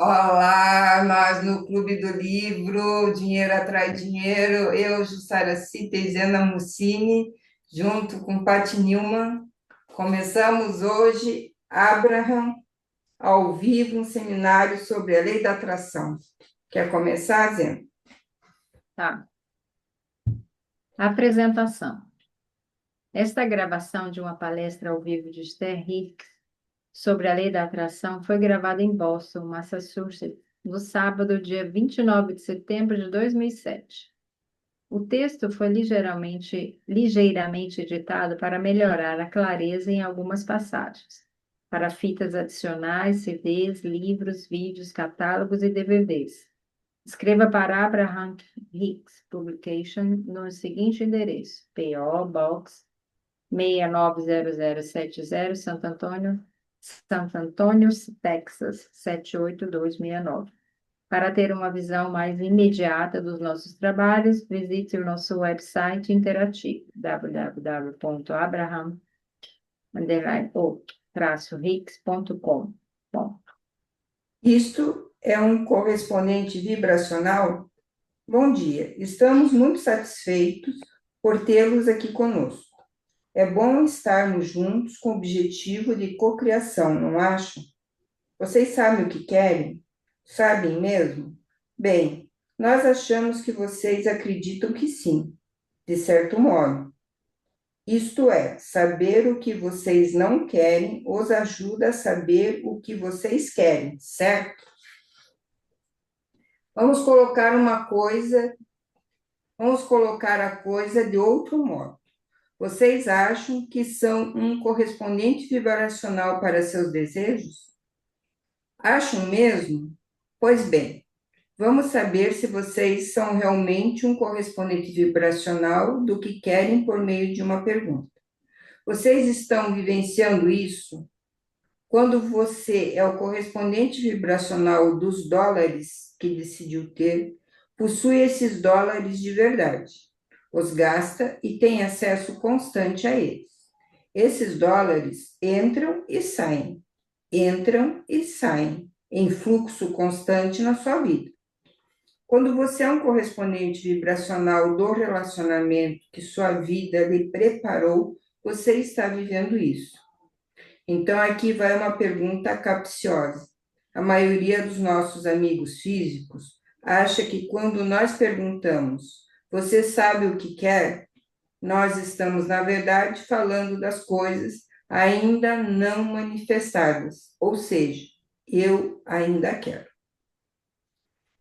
Olá, nós no Clube do Livro, Dinheiro Atrai Dinheiro, eu, Jussara Cita e Zena Mussini, junto com Patty Newman, começamos hoje, Abraham, ao vivo, um seminário sobre a lei da atração. Quer começar, Zena? Tá. Apresentação. Esta gravação de uma palestra ao vivo de Esther Hicks sobre a lei da atração foi gravada em Boston, Massachusetts, no sábado, dia 29 de setembro de 2007. O texto foi ligeiramente editado para melhorar a clareza em algumas passagens, para fitas adicionais, CDs, livros, vídeos, catálogos e DVDs. Escreva para Abraham Hicks Publication no seguinte endereço: P.O. Box 690070, Santo Antônio, Texas 78269. Para ter uma visão mais imediata dos nossos trabalhos, visite o nosso website interativo www.abraham-hicks.com. Bom, Isto é um correspondente vibracional? Bom dia, estamos muito satisfeitos por tê-los aqui conosco. É bom estarmos juntos com o objetivo de cocriação, não acham? Vocês sabem o que querem? Sabem mesmo? Bem, nós achamos que vocês acreditam que sim, de certo modo. Isto é, saber o que vocês não querem os ajuda a saber o que vocês querem, certo? Vamos colocar uma coisa, vamos colocar a coisa de outro modo. Vocês acham que são um correspondente vibracional para seus desejos? Acham mesmo? Pois bem, vamos saber se vocês são realmente um correspondente vibracional do que querem por meio de uma pergunta. Vocês estão vivenciando isso? Quando você é o correspondente vibracional dos dólares que decidiu ter, possui esses dólares de verdade, os gasta e tem acesso constante a eles. Esses dólares entram e saem em fluxo constante na sua vida. Quando você é um correspondente vibracional do relacionamento que sua vida lhe preparou, você está vivendo isso. Então, aqui vai uma pergunta capciosa. A maioria dos nossos amigos físicos acha que quando nós perguntamos, você sabe o que quer? Nós estamos, na verdade, falando das coisas ainda não manifestadas, ou seja, eu ainda quero.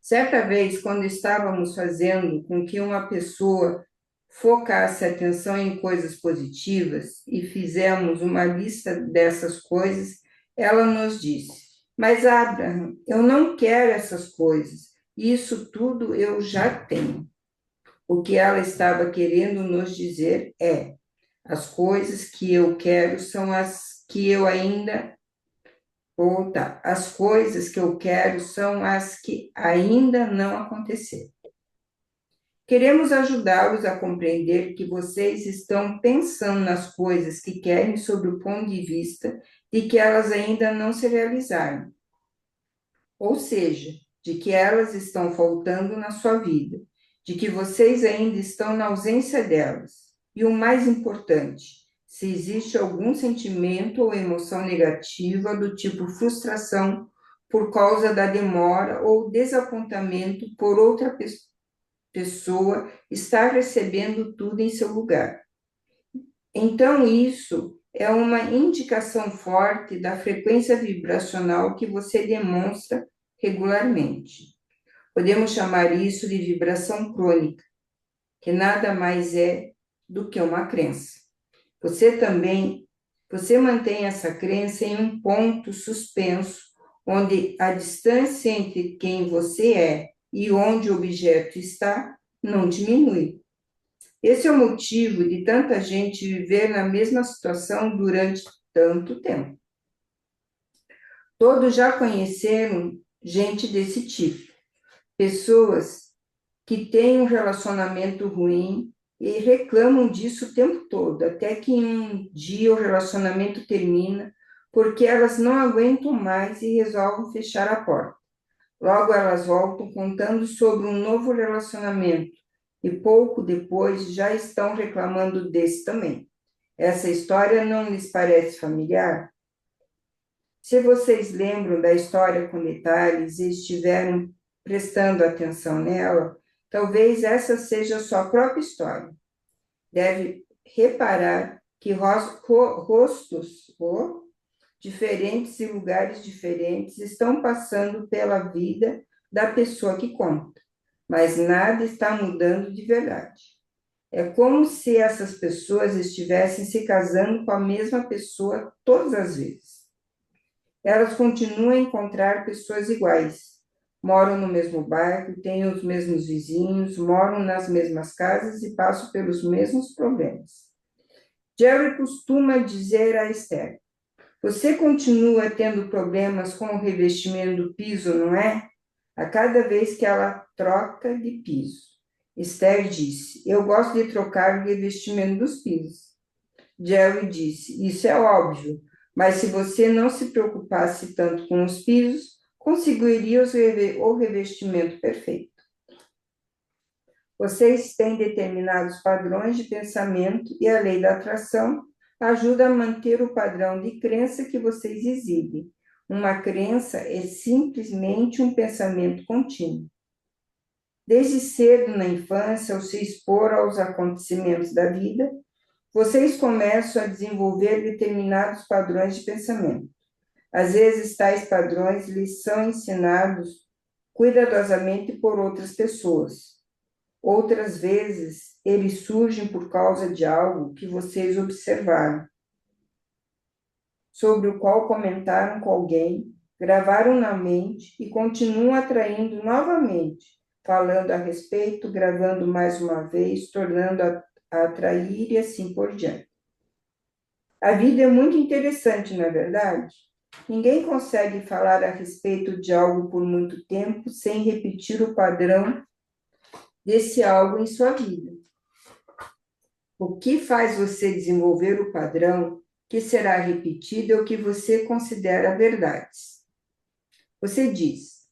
Certa vez, quando estávamos fazendo com que uma pessoa focasse a atenção em coisas positivas e fizemos uma lista dessas coisas, ela nos disse: Mas, Abraham, eu não quero essas coisas, isso tudo eu já tenho. O que ela estava querendo nos dizer é: as coisas que eu quero são as que eu ainda as coisas que eu quero são as que ainda não aconteceram. Queremos ajudá-los a compreender que vocês estão pensando nas coisas que querem sob o ponto de vista de que elas ainda não se realizaram, ou seja, de que elas estão faltando na sua vida, de que vocês ainda estão na ausência delas. E o mais importante, se existe algum sentimento ou emoção negativa do tipo frustração por causa da demora ou desapontamento por outra pessoa estar recebendo tudo em seu lugar. Então, isso é uma indicação forte da frequência vibracional que você demonstra regularmente. Podemos chamar isso de vibração crônica, que nada mais é do que uma crença. Você mantém essa crença em um ponto suspenso, onde a distância entre quem você é e onde o objeto está não diminui. Esse é o motivo de tanta gente viver na mesma situação durante tanto tempo. Todos já conheceram gente desse tipo, pessoas que têm um relacionamento ruim e reclamam disso o tempo todo, até que um dia o relacionamento termina porque elas não aguentam mais e resolvem fechar a porta. Logo elas voltam contando sobre um novo relacionamento e pouco depois já estão reclamando desse também. Essa história não lhes parece familiar? Se vocês lembram da história com detalhes e estiveram prestando atenção nela, talvez essa seja a sua própria história. Deve reparar que rostos diferentes e lugares diferentes estão passando pela vida da pessoa que conta, mas nada está mudando de verdade. É como se essas pessoas estivessem se casando com a mesma pessoa todas as vezes. Elas continuam a encontrar pessoas iguais, moram no mesmo bairro, têm os mesmos vizinhos, moram nas mesmas casas e passam pelos mesmos problemas. Jerry costuma dizer a Esther: você continua tendo problemas com o revestimento do piso, não é? A cada vez que ela troca de piso. Esther disse: eu gosto de trocar o revestimento dos pisos. Jerry disse: isso é óbvio, mas se você não se preocupasse tanto com os pisos, conseguiria o revestimento perfeito. Vocês têm determinados padrões de pensamento e a lei da atração ajuda a manter o padrão de crença que vocês exibem. Uma crença é simplesmente um pensamento contínuo. Desde cedo na infância, ao se expor aos acontecimentos da vida, vocês começam a desenvolver determinados padrões de pensamento. Às vezes, tais padrões lhes são ensinados cuidadosamente por outras pessoas. Outras vezes, eles surgem por causa de algo que vocês observaram, sobre o qual comentaram com alguém, gravaram na mente e continuam atraindo novamente, falando a respeito, gravando mais uma vez, tornando a atrair e assim por diante. A vida é muito interessante, não é verdade? Ninguém consegue falar a respeito de algo por muito tempo sem repetir o padrão desse algo em sua vida. O que faz você desenvolver o padrão que será repetido é o que você considera verdades. Você diz: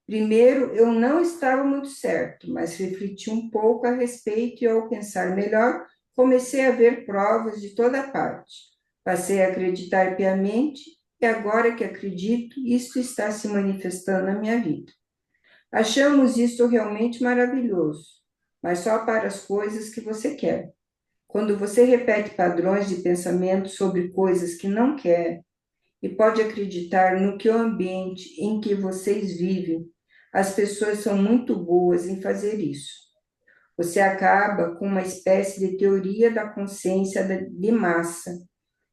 primeiro, eu não estava muito certo, mas refleti um pouco a respeito e, ao pensar melhor, comecei a ver provas de toda parte. Passei a acreditar piamente e, agora que acredito, isto está se manifestando na minha vida. Achamos isto realmente maravilhoso, mas só para as coisas que você quer. Quando você repete padrões de pensamento sobre coisas que não quer e pode acreditar no que o ambiente em que vocês vivem, as pessoas são muito boas em fazer isso. Você acaba com uma espécie de teoria da consciência de massa,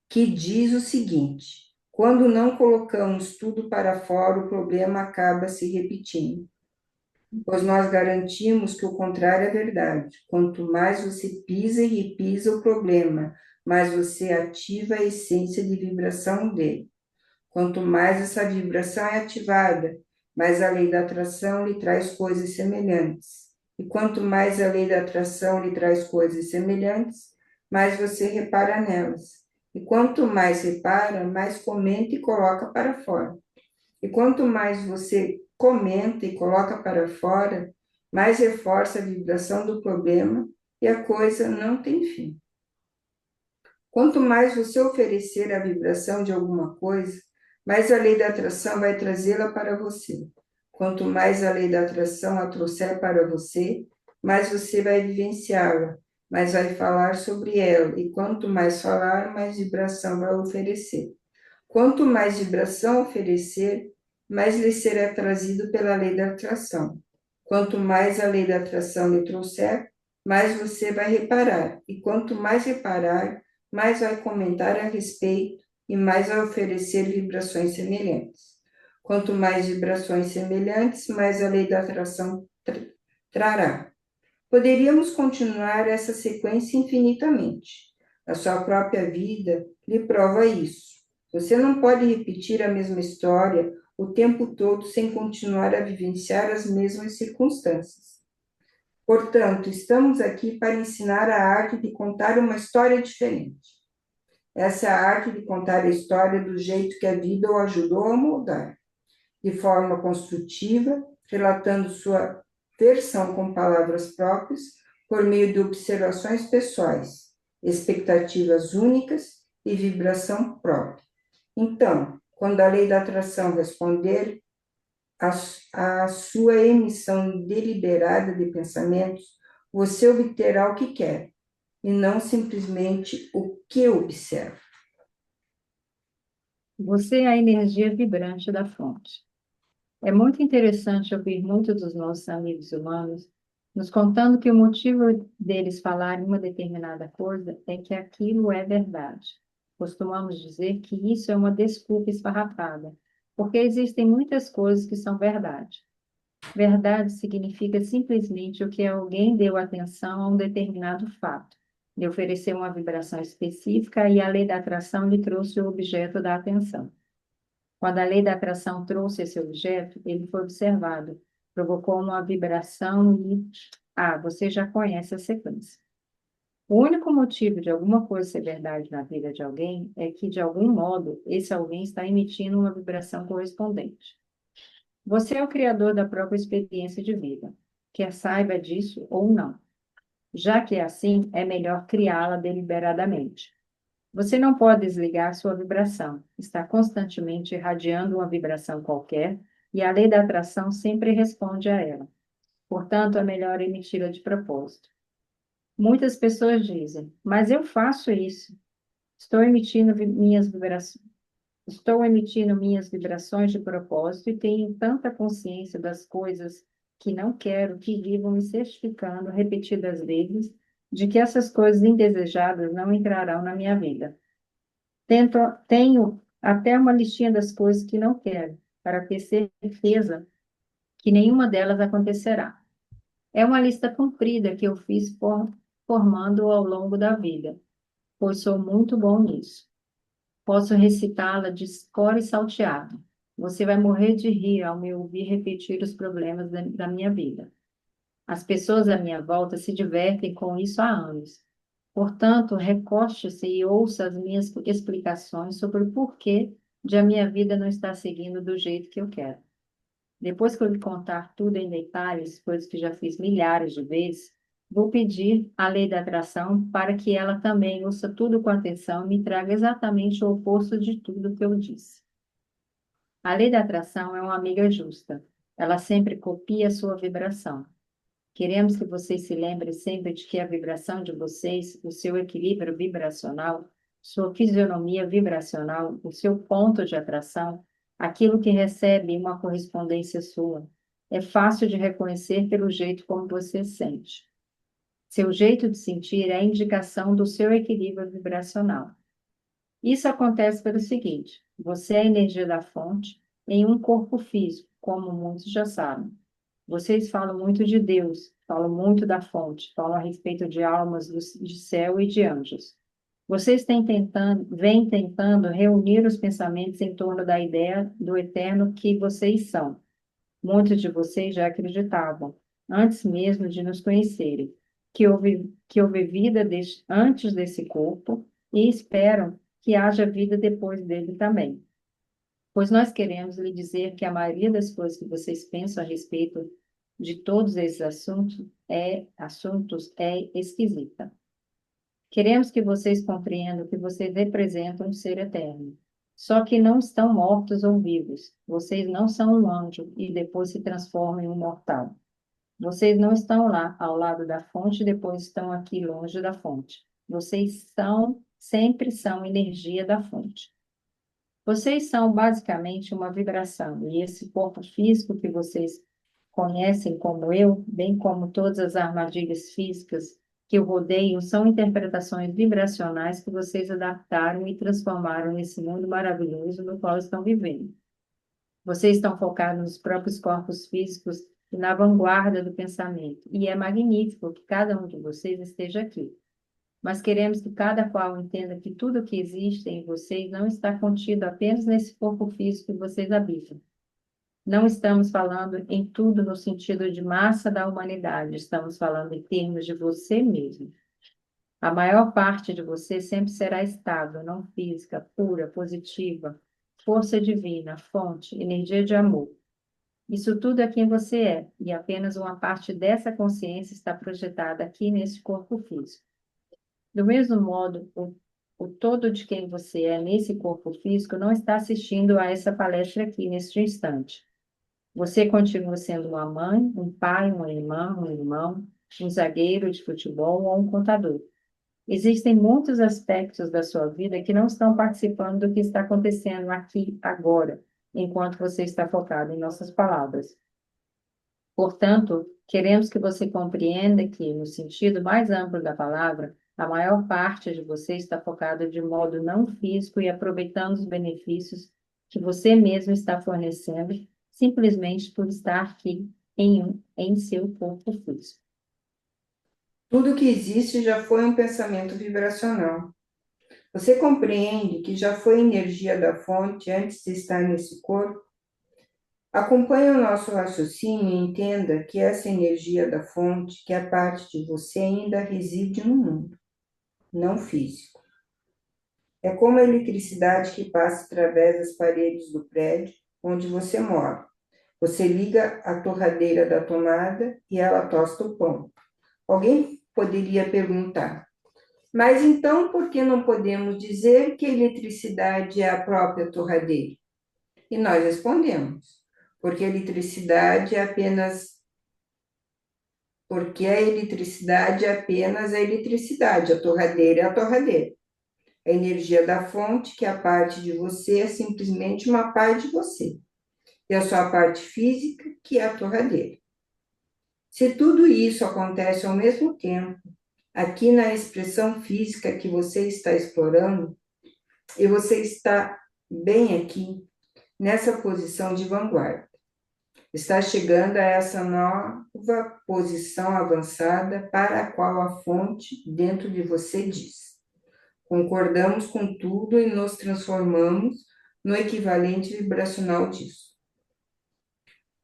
que diz o seguinte: quando não colocamos tudo para fora, o problema acaba se repetindo. Pois nós garantimos que o contrário é verdade. Quanto mais você pisa e repisa o problema, mais você ativa a essência de vibração dele. Quanto mais essa vibração é ativada, mais a lei da atração lhe traz coisas semelhantes. E quanto mais a lei da atração lhe traz coisas semelhantes, mais você repara nelas. E quanto mais repara, mais comenta e coloca para fora. E quanto mais você comenta e coloca para fora, mais reforça a vibração do problema e a coisa não tem fim. Quanto mais você oferecer a vibração de alguma coisa, mais a lei da atração vai trazê-la para você. Quanto mais a lei da atração a trouxer para você, mais você vai vivenciá-la, mais vai falar sobre ela. E quanto mais falar, mais vibração vai oferecer. Quanto mais vibração oferecer, mais lhe será trazido pela lei da atração. Quanto mais a lei da atração lhe trouxer, mais você vai reparar. E quanto mais reparar, mais vai comentar a respeito e mais vai oferecer vibrações semelhantes. Quanto mais vibrações semelhantes, mais a lei da atração trará. Poderíamos continuar essa sequência infinitamente. A sua própria vida lhe prova isso. Você não pode repetir a mesma história o tempo todo sem continuar a vivenciar as mesmas circunstâncias. Portanto, estamos aqui para ensinar a arte de contar uma história diferente. Essa é a arte de contar a história do jeito que a vida o ajudou a moldar. de forma construtiva, relatando sua versão com palavras próprias, por meio de observações pessoais, expectativas únicas e vibração própria. Então, quando a lei da atração responder à sua emissão deliberada de pensamentos, você obterá o que quer, e não simplesmente o que observa. Você é a energia vibrante da fonte. É muito interessante ouvir muitos dos nossos amigos humanos nos contando que o motivo deles falarem uma determinada coisa é que aquilo é verdade. Costumamos dizer que isso é uma desculpa esfarrapada, porque existem muitas coisas que são verdade. Verdade significa simplesmente o que alguém deu atenção a um determinado fato, lhe ofereceu uma vibração específica e a lei da atração lhe trouxe o objeto da atenção. Quando a lei da atração trouxe esse objeto, ele foi observado, provocou uma vibração e, você já conhece a sequência. O único motivo de alguma coisa ser verdade na vida de alguém é que, de algum modo, esse alguém está emitindo uma vibração correspondente. Você é o criador da própria experiência de vida, quer saiba disso ou não. Já que é assim, é melhor criá-la deliberadamente. Você não pode desligar sua vibração. Está constantemente irradiando uma vibração qualquer e a lei da atração sempre responde a ela. Portanto, é melhor emiti-la de propósito. Muitas pessoas dizem, mas eu faço isso. Estou emitindo minhas vibrações. Estou emitindo minhas vibrações de propósito e tenho tanta consciência das coisas que não quero que vivam me certificando repetidas vezes de que essas coisas indesejadas não entrarão na minha vida. Tenho até uma listinha das coisas que não quero, para ter certeza que nenhuma delas acontecerá. É uma lista comprida que eu fiz formando ao longo da vida, pois sou muito bom nisso. Posso recitá-la de cor e salteado. Você vai morrer de rir ao me ouvir repetir os problemas da minha vida. As pessoas à minha volta se divertem com isso há anos. Portanto, recoste-se e ouça as minhas explicações sobre o porquê de a minha vida não estar seguindo do jeito que eu quero. Depois que eu lhe contar tudo em detalhes, coisas que já fiz milhares de vezes, vou pedir à lei da atração para que ela também ouça tudo com atenção e me traga exatamente o oposto de tudo que eu disse. A lei da atração é uma amiga justa. Ela sempre copia a sua vibração. Queremos que vocês se lembrem sempre de que a vibração de vocês, o seu equilíbrio vibracional, sua fisionomia vibracional, o seu ponto de atração, aquilo que recebe uma correspondência sua, é fácil de reconhecer pelo jeito como você sente. Seu jeito de sentir é a indicação do seu equilíbrio vibracional. Isso acontece pelo seguinte: você é a energia da fonte em um corpo físico, como muitos já sabem. Vocês falam muito de Deus, falam muito da fonte, falam a respeito de almas de céu e de anjos. Vocês vêm tentando reunir os pensamentos em torno da ideia do eterno que vocês são. Muitos de vocês já acreditavam, antes mesmo de nos conhecerem, que houve vida antes desse corpo e esperam que haja vida depois dele também. Pois nós queremos lhe dizer que a maioria das coisas que vocês pensam a respeito de todos esses assuntos é esquisita. Queremos que vocês compreendam que vocês representam um ser eterno. Só que não estão mortos ou vivos. Vocês não são um anjo e depois se transformam em um mortal. Vocês não estão lá ao lado da fonte e depois estão aqui longe da fonte. Sempre são energia da fonte. Vocês são basicamente uma vibração, e esse corpo físico que vocês conhecem como eu, bem como todas as armadilhas físicas que o rodeiam, são interpretações vibracionais que vocês adaptaram e transformaram nesse mundo maravilhoso no qual estão vivendo. Vocês estão focados nos próprios corpos físicos e na vanguarda do pensamento, e é magnífico que cada um de vocês esteja aqui. Mas queremos que cada qual entenda que tudo o que existe em vocês não está contido apenas nesse corpo físico que vocês habitam. Não estamos falando em tudo no sentido de massa da humanidade, estamos falando em termos de você mesmo. A maior parte de você sempre será estável, não física, pura, positiva, força divina, fonte, energia de amor. Isso tudo é quem você é, e apenas uma parte dessa consciência está projetada aqui nesse corpo físico. Do mesmo modo, o todo de quem você é nesse corpo físico não está assistindo a essa palestra aqui neste instante. Você continua sendo uma mãe, um pai, uma irmã, um irmão, um zagueiro de futebol ou um contador. Existem muitos aspectos da sua vida que não estão participando do que está acontecendo aqui, agora, enquanto você está focado em nossas palavras. Portanto, queremos que você compreenda que, no sentido mais amplo da palavra, a maior parte de você está focada de modo não físico e aproveitando os benefícios que você mesmo está fornecendo, simplesmente por estar aqui em seu corpo físico. Tudo que existe já foi um pensamento vibracional. Você compreende que já foi energia da fonte antes de estar nesse corpo? Acompanhe o nosso raciocínio e entenda que essa energia da fonte, que é parte de você, ainda reside no mundo, não físico. É como a eletricidade que passa através das paredes do prédio onde você mora. Você liga a torradeira da tomada e ela tosta o pão. Alguém poderia perguntar, mas então por que não podemos dizer que a eletricidade é a própria torradeira? E nós respondemos, porque a eletricidade é apenas porque a eletricidade é apenas a eletricidade, a torradeira é a torradeira. A energia da fonte, que é a parte de você, é simplesmente uma parte de você. E a sua parte física, que é a torradeira. Se tudo isso acontece ao mesmo tempo, aqui na expressão física que você está explorando, e você está bem aqui, nessa posição de vanguarda. Está chegando a essa nova posição avançada para a qual a fonte dentro de você diz. Concordamos com tudo e nos transformamos no equivalente vibracional disso.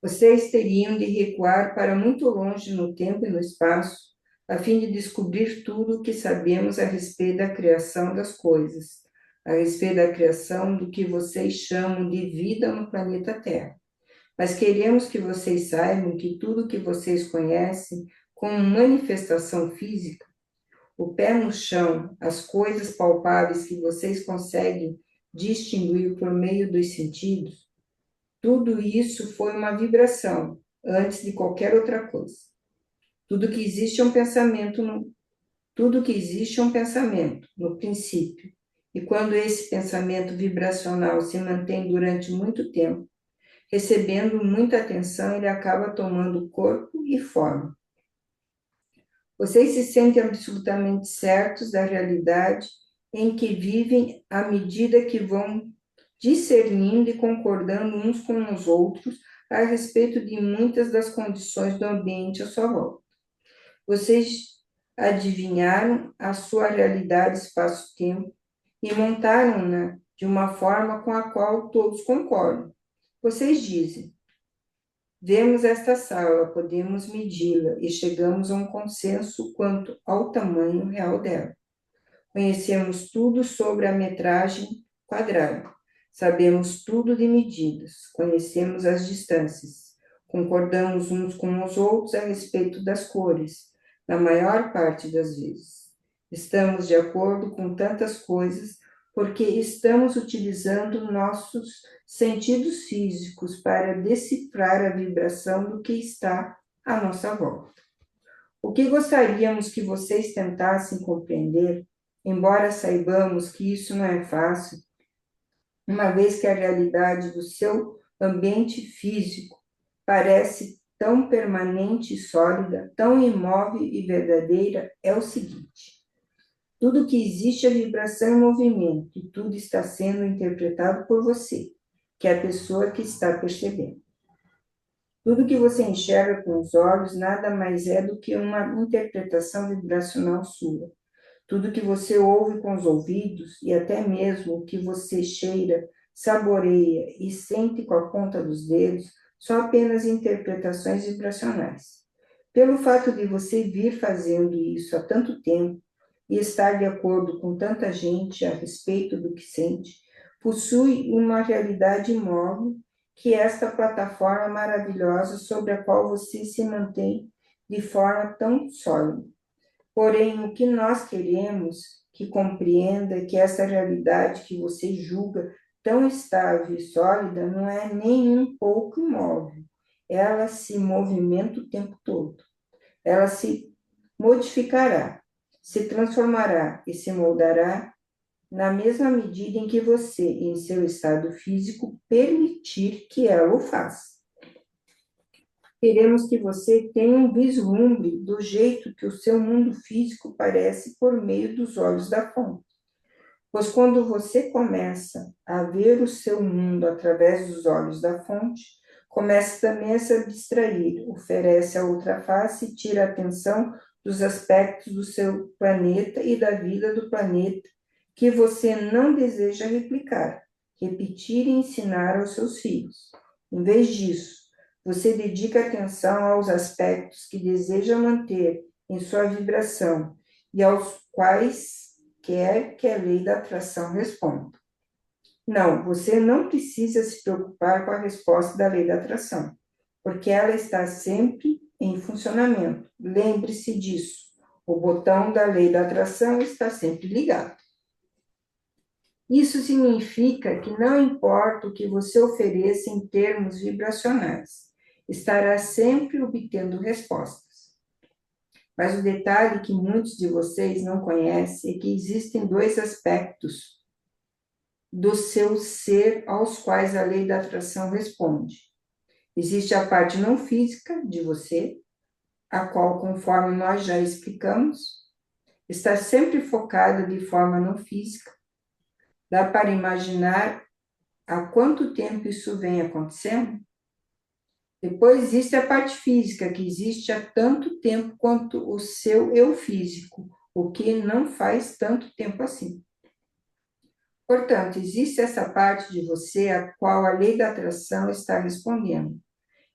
Vocês teriam de recuar para muito longe no tempo e no espaço, a fim de descobrir tudo o que sabemos a respeito da criação das coisas, a respeito da criação do que vocês chamam de vida no planeta Terra. Mas queremos que vocês saibam que tudo o que vocês conhecem como manifestação física, o pé no chão, as coisas palpáveis que vocês conseguem distinguir por meio dos sentidos, tudo isso foi uma vibração antes de qualquer outra coisa. Tudo que existe é um pensamento no princípio. E quando esse pensamento vibracional se mantém durante muito tempo, recebendo muita atenção, ele acaba tomando corpo e forma. Vocês se sentem absolutamente certos da realidade em que vivem à medida que vão discernindo e concordando uns com os outros a respeito de muitas das condições do ambiente à sua volta. Vocês adivinharam a sua realidade espaço-tempo e montaram-na de uma forma com a qual todos concordam. Vocês dizem, vemos esta sala, podemos medi-la e chegamos a um consenso quanto ao tamanho real dela. Conhecemos tudo sobre a metragem quadrada. Sabemos tudo de medidas, conhecemos as distâncias, concordamos uns com os outros a respeito das cores, na maior parte das vezes. Estamos de acordo com tantas coisas porque estamos utilizando nossos sentidos físicos para decifrar a vibração do que está à nossa volta. O que gostaríamos que vocês tentassem compreender, embora saibamos que isso não é fácil, uma vez que a realidade do seu ambiente físico parece tão permanente e sólida, tão imóvel e verdadeira, é o seguinte: tudo que existe é vibração e movimento, e tudo está sendo interpretado por você, que é a pessoa que está percebendo. Tudo que você enxerga com os olhos nada mais é do que uma interpretação vibracional sua. Tudo que você ouve com os ouvidos e até mesmo o que você cheira, saboreia e sente com a ponta dos dedos são apenas interpretações vibracionais. Pelo fato de você vir fazendo isso há tanto tempo e estar de acordo com tanta gente a respeito do que sente, possui uma realidade imóvel, que é esta plataforma maravilhosa sobre a qual você se mantém de forma tão sólida. Porém, o que nós queremos que compreenda é que essa realidade que você julga tão estável e sólida não é nem um pouco imóvel. Ela se movimenta o tempo todo. Ela se modificará, se transformará e se moldará na mesma medida em que você, em seu estado físico, permitir que ela o faça. Queremos que você tenha um vislumbre do jeito que o seu mundo físico parece por meio dos olhos da fonte. Pois quando você começa a ver o seu mundo através dos olhos da fonte, começa também a se abstrair, oferece a outra face e tira a atenção dos aspectos do seu planeta e da vida do planeta que você não deseja replicar, repetir e ensinar aos seus filhos. Em vez disso, você dedica atenção aos aspectos que deseja manter em sua vibração e aos quais quer que a lei da atração responda. Não, você não precisa se preocupar com a resposta da lei da atração, porque ela está sempre em funcionamento. Lembre-se disso. O botão da lei da atração está sempre ligado. Isso significa que não importa o que você ofereça em termos vibracionais, estará sempre obtendo respostas. Mas o detalhe que muitos de vocês não conhecem é que existem dois aspectos do seu ser aos quais a lei da atração responde. Existe a parte não física de você, a qual, conforme nós já explicamos, está sempre focada de forma não física. Dá para imaginar há quanto tempo isso vem acontecendo? Depois existe a parte física, que existe há tanto tempo quanto o seu eu físico, o que não faz tanto tempo assim. Portanto, existe essa parte de você a qual a lei da atração está respondendo.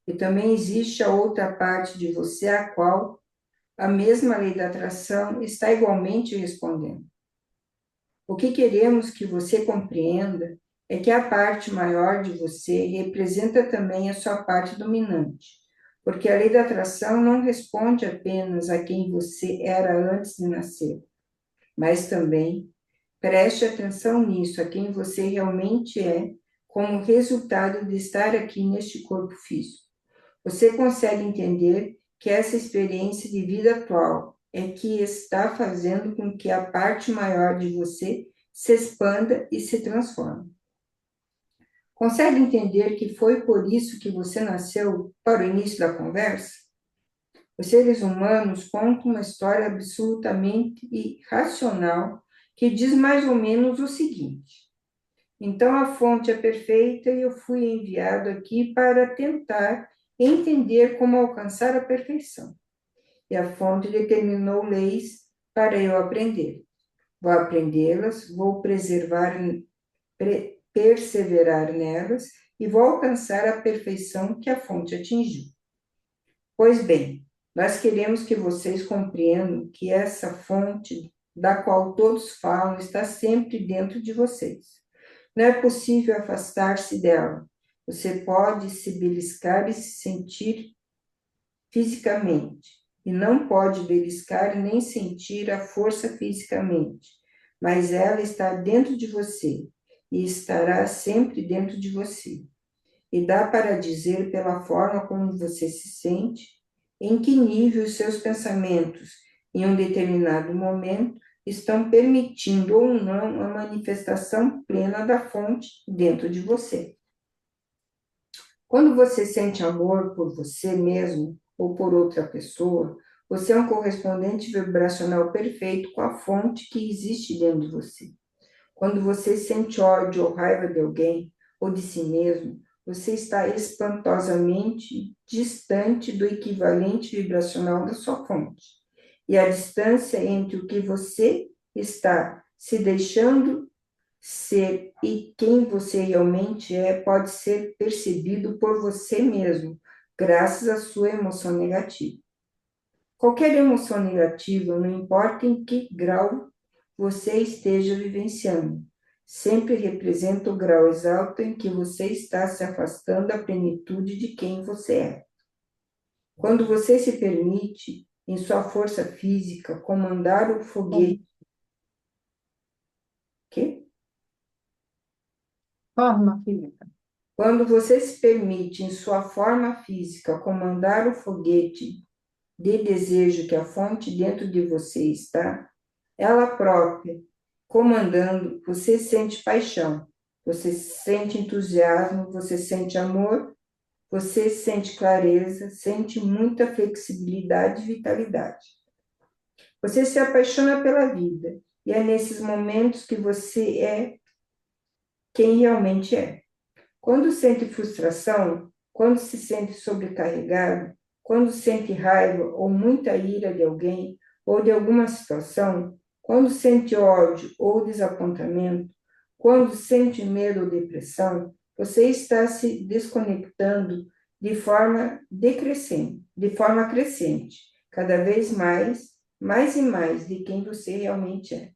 E também existe a outra parte de você a qual a mesma lei da atração está igualmente respondendo. O que queremos que você compreenda é que a parte maior de você representa também a sua parte dominante, porque a lei da atração não responde apenas a quem você era antes de nascer, mas também preste atenção nisso, a quem você realmente é, como resultado de estar aqui neste corpo físico. Você consegue entender que essa experiência de vida atual é que está fazendo com que a parte maior de você se expanda e se transforme. Consegue entender que foi por isso que você nasceu para o início da conversa? Os seres humanos contam uma história absolutamente irracional que diz mais ou menos o seguinte: então a fonte é perfeita e eu fui enviado aqui para tentar entender como alcançar a perfeição. E a fonte determinou leis para eu aprender. Vou aprendê-las, vou perseverar nelas e vou alcançar a perfeição que a fonte atingiu. Pois bem, nós queremos que vocês compreendam que essa fonte da qual todos falam está sempre dentro de vocês. Não é possível afastar-se dela. Você pode se beliscar e se sentir fisicamente, e não pode beliscar nem sentir a força fisicamente, mas ela está dentro de você e estará sempre dentro de você. E dá para dizer pela forma como você se sente, em que nível os seus pensamentos, em um determinado momento, estão permitindo ou não a manifestação plena da fonte dentro de você. Quando você sente amor por você mesmo ou por outra pessoa, você é um correspondente vibracional perfeito com a fonte que existe dentro de você. Quando você sente ódio ou raiva de alguém ou de si mesmo, você está espantosamente distante do equivalente vibracional da sua fonte. E a distância entre o que você está se deixando ser e quem você realmente é pode ser percebido por você mesmo, graças à sua emoção negativa. Qualquer emoção negativa, não importa em que grau você esteja vivenciando, sempre representa o grau exalto em que você está se afastando da plenitude de quem você é. Quando você se permite, em sua força física, comandar o foguete, quê? Forma física. Quando você se permite, em sua forma física, comandar o foguete de desejo que a fonte dentro de você está, ela própria, comandando, você sente paixão, você sente entusiasmo, você sente amor, você sente clareza, sente muita flexibilidade e vitalidade. Você se apaixona pela vida, e é nesses momentos que você é quem realmente é. Quando sente frustração, quando se sente sobrecarregado, quando sente raiva ou muita ira de alguém ou de alguma situação, quando sente ódio ou desapontamento, quando sente medo ou depressão, você está se desconectando de forma crescente, cada vez mais e mais de quem você realmente é.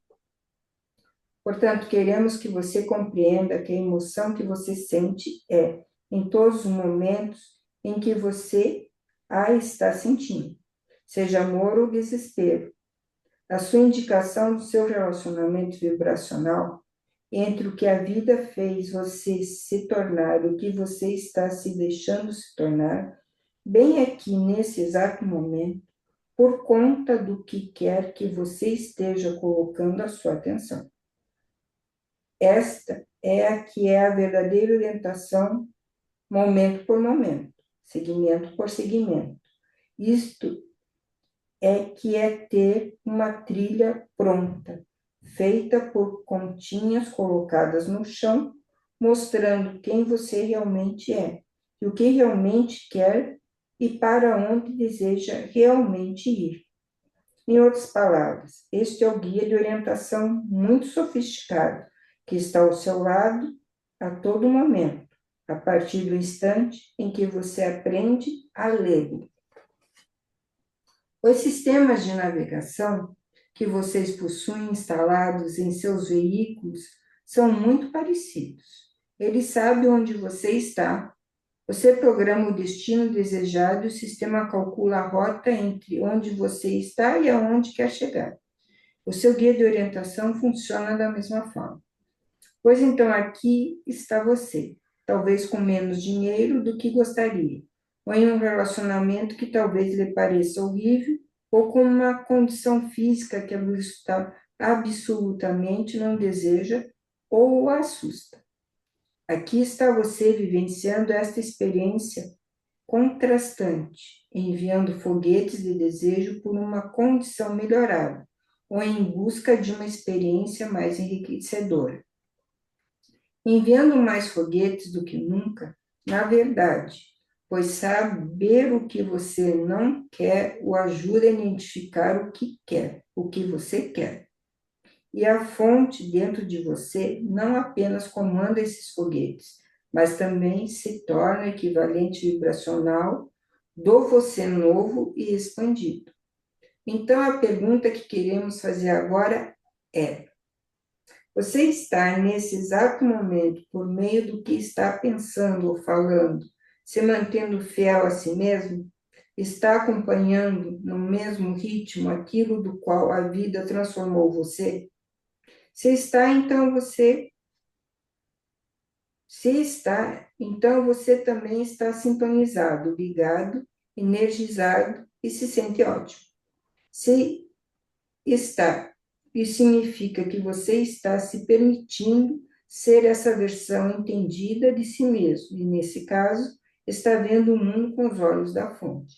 Portanto, queremos que você compreenda que a emoção que você sente é, em todos os momentos em que você a está sentindo, seja amor ou desespero. A sua indicação do seu relacionamento vibracional entre o que a vida fez você se tornar e o que você está se deixando se tornar, bem aqui nesse exato momento, por conta do que quer que você esteja colocando a sua atenção. Esta é a que é a verdadeira orientação, momento por momento, segmento por segmento. Isto é que é ter uma trilha pronta, feita por continhas colocadas no chão, mostrando quem você realmente é, e o que realmente quer e para onde deseja realmente ir. Em outras palavras, este é o guia de orientação muito sofisticado que está ao seu lado a todo momento, a partir do instante em que você aprende a lê-lo. Os sistemas de navegação que vocês possuem instalados em seus veículos são muito parecidos. Ele sabe onde você está. Você programa o destino desejado e o sistema calcula a rota entre onde você está e aonde quer chegar. O seu guia de orientação funciona da mesma forma. Pois então aqui está você, talvez com menos dinheiro do que gostaria, ou em um relacionamento que talvez lhe pareça horrível, ou com uma condição física que absolutamente não deseja ou o assusta. Aqui está você vivenciando esta experiência contrastante, enviando foguetes de desejo por uma condição melhorada, ou em busca de uma experiência mais enriquecedora. Enviando mais foguetes do que nunca, na verdade, pois saber o que você não quer o ajuda a identificar o que quer, o que você quer. E a fonte dentro de você não apenas comanda esses foguetes, mas também se torna equivalente vibracional do você novo e expandido. Então, a pergunta que queremos fazer agora é: você está nesse exato momento, por meio do que está pensando ou falando, se mantendo fiel a si mesmo? Está acompanhando no mesmo ritmo aquilo do qual a vida transformou você? Se está, então você também está sintonizado, ligado, energizado e se sente ótimo. Se está, isso significa que você está se permitindo ser essa versão entendida de si mesmo, e nesse caso, está vendo o mundo com os olhos da fonte.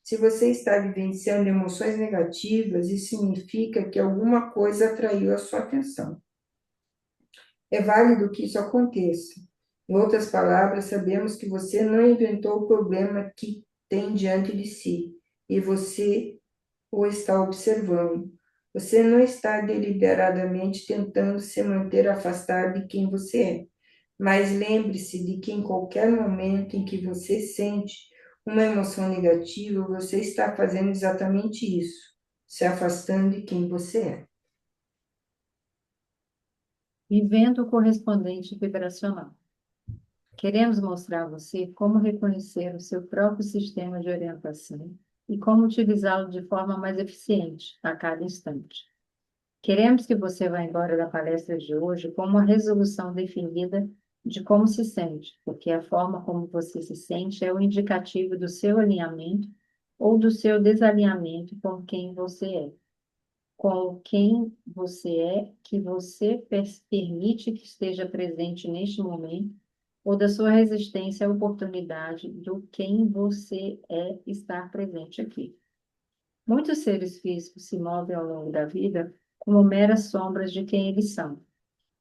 Se você está vivenciando emoções negativas, isso significa que alguma coisa atraiu a sua atenção. É válido que isso aconteça. Em outras palavras, sabemos que você não inventou o problema que tem diante de si, e você o está observando. Você não está deliberadamente tentando se manter afastado de quem você é, mas lembre-se de que em qualquer momento em que você sente uma emoção negativa, você está fazendo exatamente isso, se afastando de quem você é. Vivendo o correspondente vibracional. Queremos mostrar a você como reconhecer o seu próprio sistema de orientação e como utilizá-lo de forma mais eficiente a cada instante. Queremos que você vá embora da palestra de hoje com uma resolução definida de como se sente, porque a forma como você se sente é o indicativo do seu alinhamento ou do seu desalinhamento com quem você é. Com quem você é, que você permite que esteja presente neste momento, ou da sua resistência à oportunidade do quem você é estar presente aqui. Muitos seres físicos se movem ao longo da vida como meras sombras de quem eles são,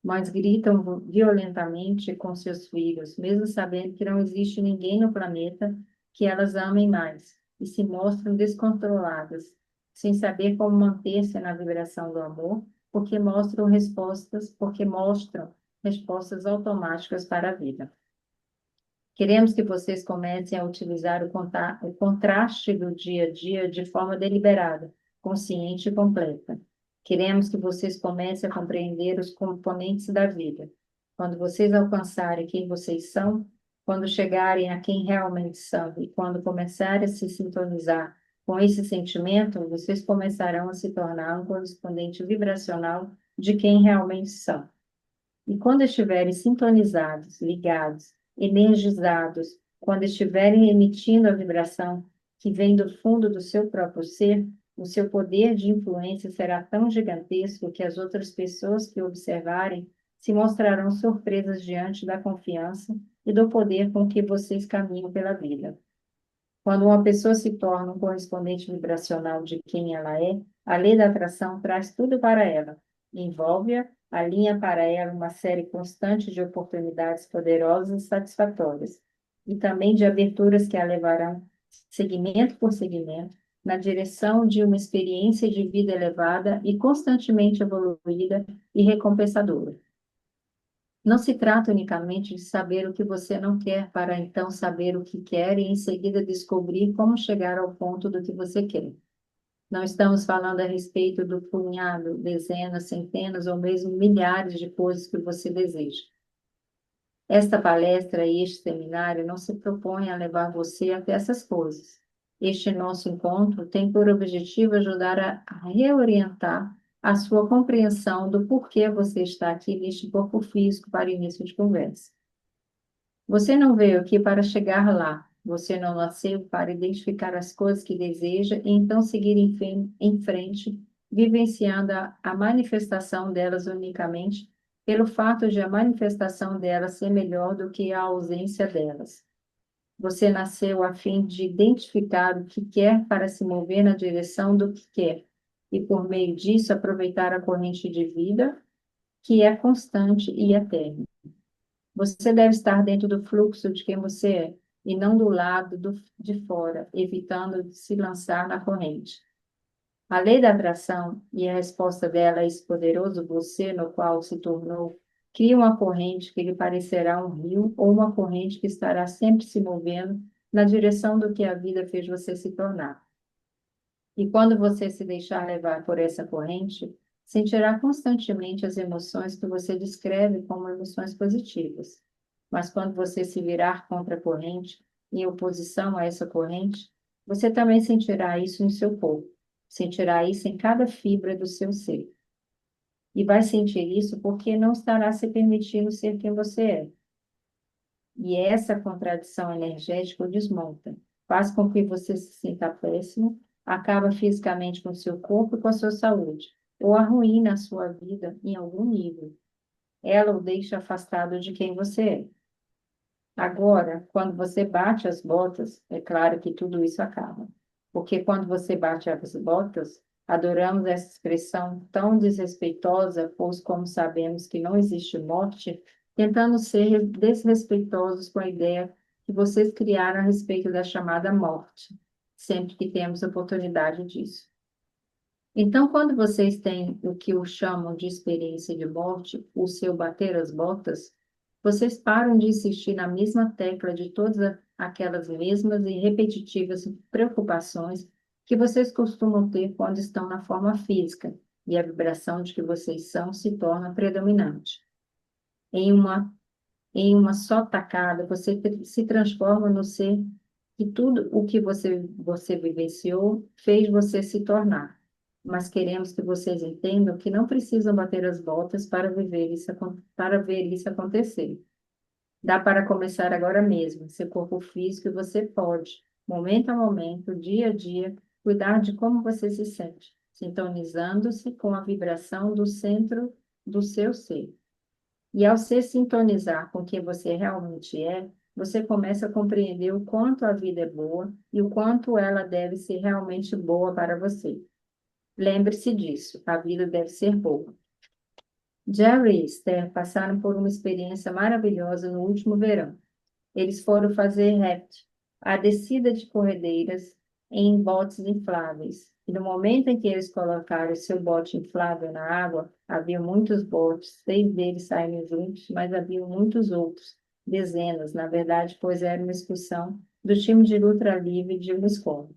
mas gritam violentamente com seus filhos, mesmo sabendo que não existe ninguém no planeta que elas amem mais, e se mostram descontroladas, sem saber como manter-se na vibração do amor, porque mostram respostas automáticas para a vida. Queremos que vocês comecem a utilizar o contraste do dia a dia de forma deliberada, consciente e completa. Queremos que vocês comecem a compreender os componentes da vida. Quando vocês alcançarem quem vocês são, quando chegarem a quem realmente são e quando começarem a se sintonizar com esse sentimento, vocês começarão a se tornar um correspondente vibracional de quem realmente são. E quando estiverem sintonizados, ligados, energizados, quando estiverem emitindo a vibração que vem do fundo do seu próprio ser, o seu poder de influência será tão gigantesco que as outras pessoas que observarem se mostrarão surpresas diante da confiança e do poder com que vocês caminham pela vida. Quando uma pessoa se torna um correspondente vibracional de quem ela é, a lei da atração traz tudo para ela, envolve-a, alinha para ela uma série constante de oportunidades poderosas e satisfatórias, e também de aberturas que a levarão, segmento por segmento, na direção de uma experiência de vida elevada e constantemente evoluída e recompensadora. Não se trata unicamente de saber o que você não quer para então saber o que quer e em seguida descobrir como chegar ao ponto do que você quer. Não estamos falando a respeito do punhado, dezenas, centenas ou mesmo milhares de coisas que você deseja. Esta palestra e este seminário não se propõem a levar você até essas coisas. Este nosso encontro tem por objetivo ajudar a reorientar a sua compreensão do porquê você está aqui neste corpo físico para início de conversa. Você não veio aqui para chegar lá. Você não nasceu para identificar as coisas que deseja e então seguir em frente, vivenciando a manifestação delas unicamente pelo fato de a manifestação delas ser melhor do que a ausência delas. Você nasceu a fim de identificar o que quer para se mover na direção do que quer e, por meio disso, aproveitar a corrente de vida que é constante e eterna. Você deve estar dentro do fluxo de quem você é, e não do lado de fora, evitando de se lançar na corrente. A lei da atração e a resposta dela a esse poderoso você no qual se tornou, cria uma corrente que lhe parecerá um rio ou uma corrente que estará sempre se movendo na direção do que a vida fez você se tornar. E quando você se deixar levar por essa corrente, sentirá constantemente as emoções que você descreve como emoções positivas. Mas quando você se virar contra a corrente, em oposição a essa corrente, você também sentirá isso em seu corpo, sentirá isso em cada fibra do seu ser. E vai sentir isso porque não estará se permitindo ser quem você é. E essa contradição energética o desmonta, faz com que você se sinta péssimo, acaba fisicamente com o seu corpo e com a sua saúde, ou arruína a sua vida em algum nível. Ela o deixa afastado de quem você é. Agora, quando você bate as botas, é claro que tudo isso acaba. Porque quando você bate as botas, adoramos essa expressão tão desrespeitosa, pois como sabemos que não existe morte, tentando ser desrespeitosos com a ideia que vocês criaram a respeito da chamada morte, sempre que temos oportunidade disso. Então, quando vocês têm o que eu chamo de experiência de morte, o seu bater as botas, vocês param de insistir na mesma tecla de todas aquelas mesmas e repetitivas preocupações que vocês costumam ter quando estão na forma física, e a vibração de que vocês são se torna predominante. em uma só tacada, você se transforma no ser que tudo o que você vivenciou fez você se tornar. Mas queremos que vocês entendam que não precisam bater as botas para para ver isso acontecer. Dá para começar agora mesmo, seu corpo físico, e você pode, momento a momento, dia a dia, cuidar de como você se sente, sintonizando-se com a vibração do centro do seu ser. E ao se sintonizar com quem você realmente é, você começa a compreender o quanto a vida é boa e o quanto ela deve ser realmente boa para você. Lembre-se disso, a vida deve ser boa. Jerry e Esther passaram por uma experiência maravilhosa no último verão. Eles foram fazer raft, a descida de corredeiras em botes infláveis. E no momento em que eles colocaram o seu bote inflável na água, havia muitos botes, 6 deles saíram juntos, mas havia muitos outros, dezenas, na verdade, pois era uma excursão do time de luta livre de uma escola.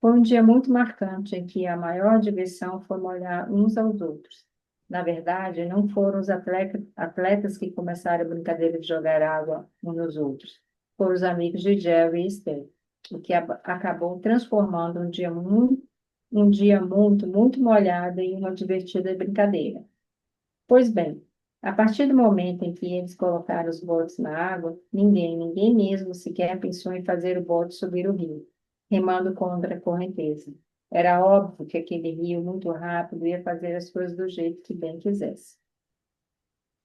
Foi um dia muito marcante em que a maior diversão foi molhar uns aos outros. Na verdade, não foram os atletas que começaram a brincadeira de jogar água uns nos outros. Foram os amigos de Jerry e Esther, o que acabou transformando um dia muito, muito molhado em uma divertida brincadeira. Pois bem, a partir do momento em que eles colocaram os botes na água, ninguém mesmo sequer pensou em fazer o bote subir o rio, remando contra a correnteza. Era óbvio que aquele rio muito rápido ia fazer as coisas do jeito que bem quisesse.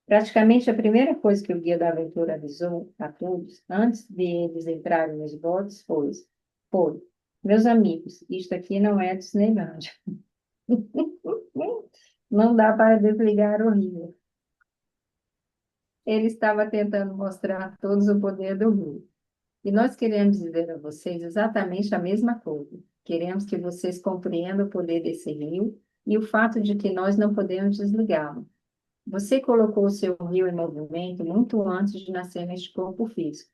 Praticamente a primeira coisa que o guia da aventura avisou a todos, antes de eles entrarem nos botes, foi: meus amigos, isto aqui não é Disneyland. Não dá para desligar o rio. Ele estava tentando mostrar a todos o poder do rio. E nós queremos dizer a vocês exatamente a mesma coisa. Queremos que vocês compreendam o poder desse rio e o fato de que nós não podemos desligá-lo. Você colocou o seu rio em movimento muito antes de nascer neste corpo físico.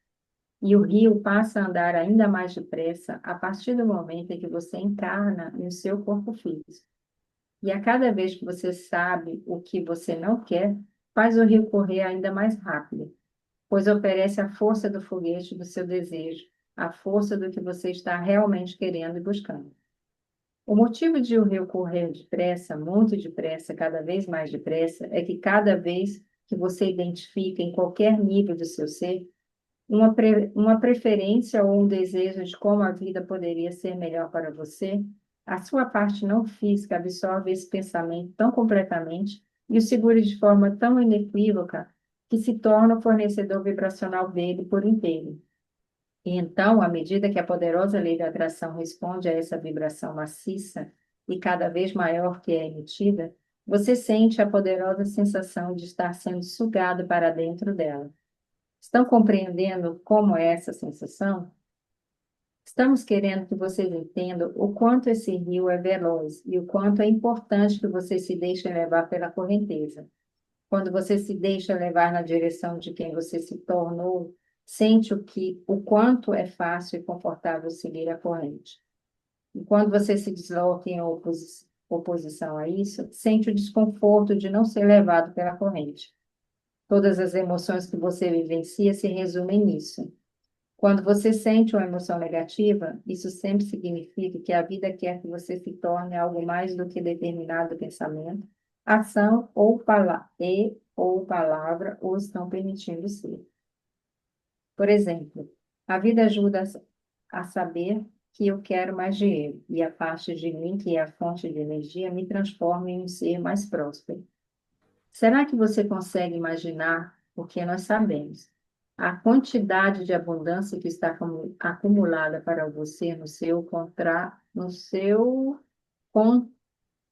E o rio passa a andar ainda mais depressa a partir do momento em que você encarna no seu corpo físico. E a cada vez que você sabe o que você não quer, faz o rio correr ainda mais rápido, pois oferece a força do foguete do seu desejo, a força do que você está realmente querendo e buscando. O motivo de o rio correr depressa, muito depressa, cada vez mais depressa, é que cada vez que você identifica em qualquer nível do seu ser uma preferência ou um desejo de como a vida poderia ser melhor para você, a sua parte não física absorve esse pensamento tão completamente e o segura de forma tão inequívoca que se torna o fornecedor vibracional dele por inteiro. E então, à medida que a poderosa lei da atração responde a essa vibração maciça e cada vez maior que é emitida, você sente a poderosa sensação de estar sendo sugado para dentro dela. Estão compreendendo como é essa sensação? Estamos querendo que vocês entendam o quanto esse rio é veloz e o quanto é importante que você se deixe levar pela correnteza. Quando você se deixa levar na direção de quem você se tornou, sente o quanto é fácil e confortável seguir a corrente. E quando você se desloca em oposição a isso, sente o desconforto de não ser levado pela corrente. Todas as emoções que você vivencia se resumem nisso. Quando você sente uma emoção negativa, isso sempre significa que a vida quer que você se torne algo mais do que determinado pensamento, ação ou palavra o estão permitindo ser. Por exemplo, a vida ajuda a saber que eu quero mais dinheiro e a parte de mim que é a fonte de energia me transforma em um ser mais próspero. Será que você consegue imaginar, porque nós sabemos, a quantidade de abundância que está acumulada para você no seu con-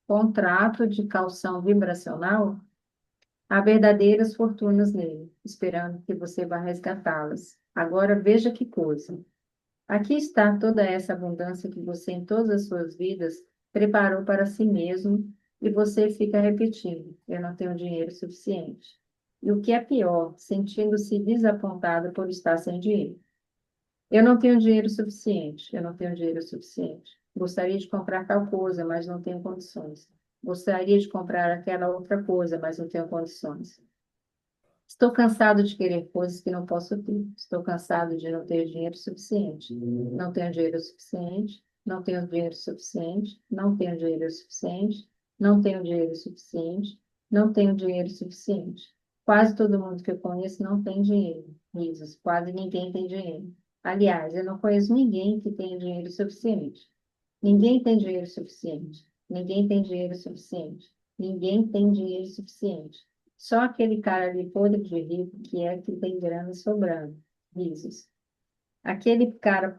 contrato de calção vibracional? Há verdadeiras fortunas nele, esperando que você vá resgatá-las. Agora veja que coisa. Aqui está toda essa abundância que você, em todas as suas vidas, preparou para si mesmo e você fica repetindo: eu não tenho dinheiro suficiente. E o que é pior, sentindo-se desapontado por estar sem dinheiro. Eu não tenho dinheiro suficiente, eu não tenho dinheiro suficiente. Gostaria de comprar tal coisa, mas não tenho condições. Gostaria de comprar aquela outra coisa, mas não tenho condições. Estou cansado de querer coisas que não posso ter. Estou cansado de não ter dinheiro suficiente. Não tenho dinheiro suficiente. Não tenho dinheiro suficiente. Não tenho dinheiro suficiente. Não tenho dinheiro suficiente. Não tenho dinheiro suficiente. Quase todo mundo que eu conheço não tem dinheiro. Risos. Quase ninguém tem dinheiro. Aliás, eu não conheço ninguém que tenha dinheiro suficiente. Ninguém tem dinheiro suficiente. Ninguém tem dinheiro suficiente. Ninguém tem dinheiro suficiente. Só aquele cara ali podre de rico que é que tem grana sobrando. Risos. Aquele cara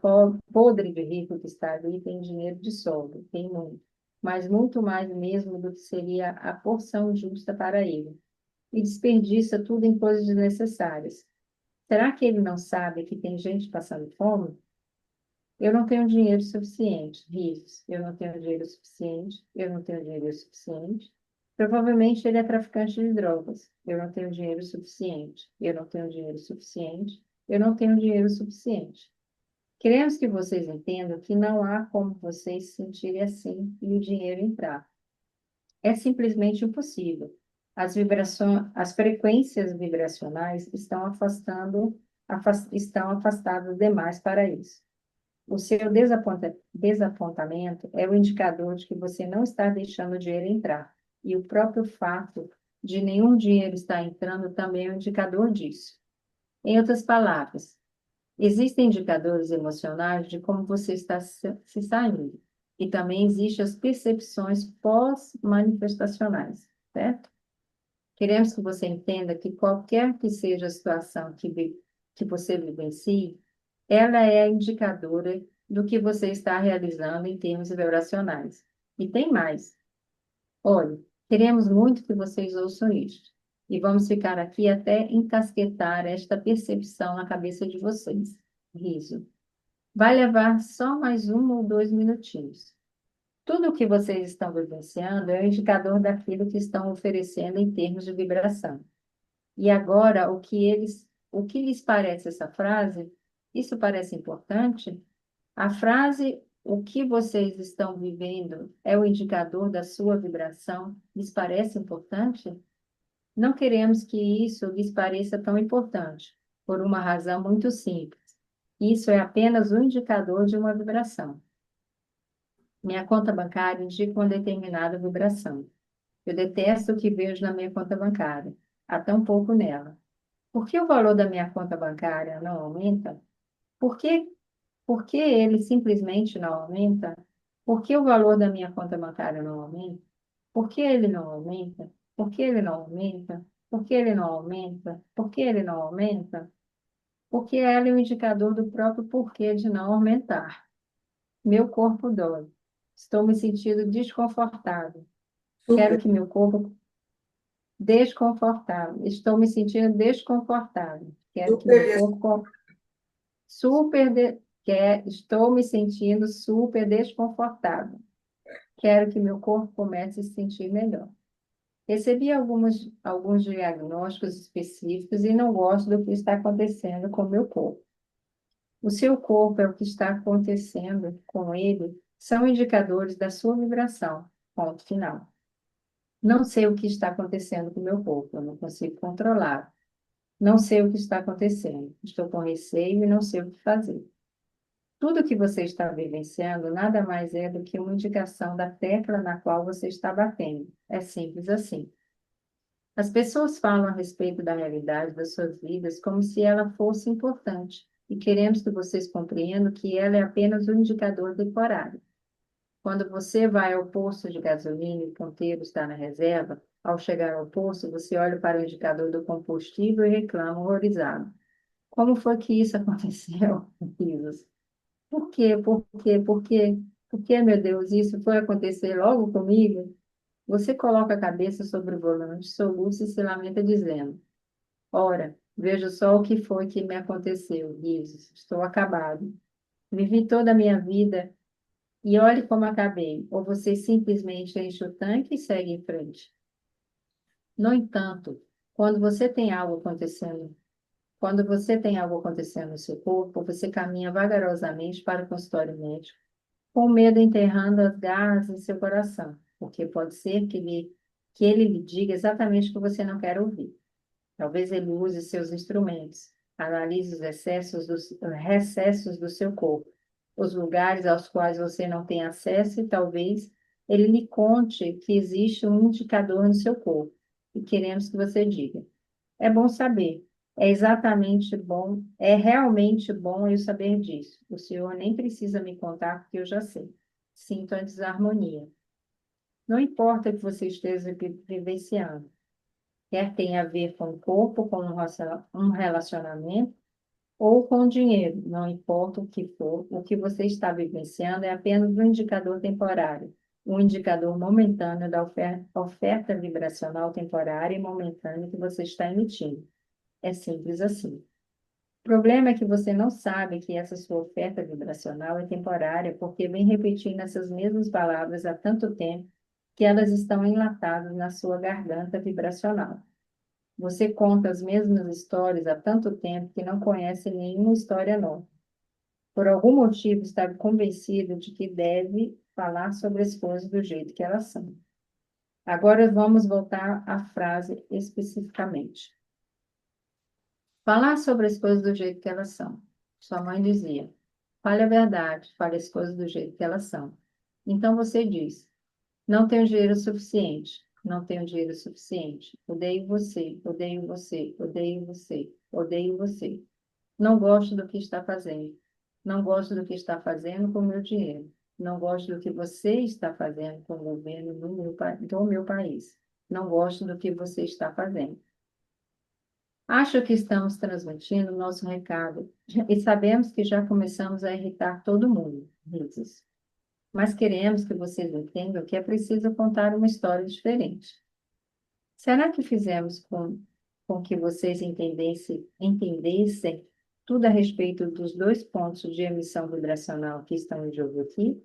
podre de rico que está ali tem dinheiro de sobra, tem muito. Mas muito mais mesmo do que seria a porção justa para ele. E desperdiça tudo em coisas desnecessárias. Será que ele não sabe que tem gente passando fome? Eu não tenho dinheiro suficiente, risos. Eu não tenho dinheiro suficiente. Eu não tenho dinheiro suficiente. Provavelmente ele é traficante de drogas. Eu não tenho dinheiro suficiente. Eu não tenho dinheiro suficiente. Eu não tenho dinheiro suficiente. Queremos que vocês entendam que não há como vocês se sentirem assim e o dinheiro entrar. É simplesmente impossível. As vibrações, as frequências vibracionais estão afastadas demais para isso. O seu desapontamento é o indicador de que você não está deixando o dinheiro entrar. E o próprio fato de nenhum dinheiro estar entrando também é um indicador disso. Em outras palavras, existem indicadores emocionais de como você está se saindo. E também existem as percepções pós-manifestacionais, certo? Queremos que você entenda que qualquer que seja a situação que você vivencie, ela é indicadora do que você está realizando em termos vibracionais. E tem mais. Olha, queremos muito que vocês ouçam isto. E vamos ficar aqui até encasquetar esta percepção na cabeça de vocês. Riso. Vai levar só mais 1 ou 2 minutinhos. Tudo o que vocês estão vivenciando é um indicador daquilo que estão oferecendo em termos de vibração. E agora, o que lhes parece essa frase? Isso parece importante? A frase, o que vocês estão vivendo é o indicador da sua vibração, lhes parece importante? Não queremos que isso lhes pareça tão importante, por uma razão muito simples. Isso é apenas um indicador de uma vibração. Minha conta bancária indica uma determinada vibração. Eu detesto o que vejo na minha conta bancária. Há tão pouco nela. Por que o valor da minha conta bancária não aumenta? Por que, por que ele simplesmente não aumenta? Por que o valor da minha conta bancária não aumenta? Por que ele não aumenta? Por que ele não aumenta? Por que ele não aumenta? Por que ele não aumenta? Porque ela é um indicador do próprio porquê de não aumentar. Meu corpo dói. Estou me sentindo desconfortável. Quero Super, que meu corpo desconfortável. Estou me sentindo desconfortável. Quero que super, meu corpo estou me sentindo super desconfortável. Quero que meu corpo comece a se sentir melhor. Recebi alguns diagnósticos específicos e não gosto do que está acontecendo com o meu corpo. O seu corpo é o que está acontecendo com ele, são indicadores da sua vibração. Ponto final. Não sei o que está acontecendo com o meu corpo, eu não consigo controlar. Não sei o que está acontecendo. Estou com receio e não sei o que fazer. Tudo que você está vivenciando nada mais é do que uma indicação da tecla na qual você está batendo. É simples assim. As pessoas falam a respeito da realidade das suas vidas como se ela fosse importante, e queremos que vocês compreendam que ela é apenas um indicador temporário. Quando você vai ao posto de gasolina e o ponteiro está na reserva, ao chegar ao posto, você olha para o indicador do combustível e reclama horrorizado. Como foi que isso aconteceu? Risos. Por quê? Por quê? Por quê? Por que, meu Deus, isso foi acontecer logo comigo? Você coloca a cabeça sobre o volante, soluça e se lamenta dizendo: Ora, veja só o que foi que me aconteceu. Risos. Estou acabado. Vivi toda a minha vida e olhe como acabei. Ou você simplesmente enche o tanque e segue em frente. No entanto, quando você tem algo acontecendo, quando você tem algo acontecendo no seu corpo, você caminha vagarosamente para o consultório médico, com medo enterrando as garras em seu coração, porque pode ser que ele lhe diga exatamente o que você não quer ouvir. Talvez ele use seus instrumentos. Analise os recessos do seu corpo, os lugares aos quais você não tem acesso e talvez ele lhe conte que existe um indicador no seu corpo e queremos que você diga. É bom saber. É realmente bom eu saber disso. O senhor nem precisa me contar porque eu já sei. Sinto a desarmonia. Não importa o que você esteja vivenciando, quer tenha a ver com o corpo, com um relacionamento ou com o dinheiro, não importa o que for, o que você está vivenciando é apenas um indicador temporário, um indicador momentâneo da oferta vibracional temporária e momentânea que você está emitindo. É simples assim. O problema é que você não sabe que essa sua oferta vibracional é temporária, porque vem repetindo essas mesmas palavras há tanto tempo que elas estão enlatadas na sua garganta vibracional. Você conta as mesmas histórias há tanto tempo que não conhece nenhuma história nova. Por algum motivo está convencido de que deve falar sobre as coisas do jeito que elas são. Agora vamos voltar à frase especificamente. Falar sobre as coisas do jeito que elas são. Sua mãe dizia: fale a verdade, fale as coisas do jeito que elas são. Então você diz: não tenho dinheiro suficiente, não tenho dinheiro suficiente. Odeio você, odeio você, odeio você, odeio você. Não gosto do que está fazendo. Não gosto do que está fazendo com o meu dinheiro. Não gosto do que você está fazendo com o governo do meu país. Não gosto do que você está fazendo. Acho que estamos transmitindo o nosso recado e sabemos que já começamos a irritar todo mundo, risos. Mas queremos que vocês entendam que é preciso contar uma história diferente. Será que fizemos com que vocês entendessem tudo a respeito dos dois pontos de emissão vibracional que estão em jogo aqui?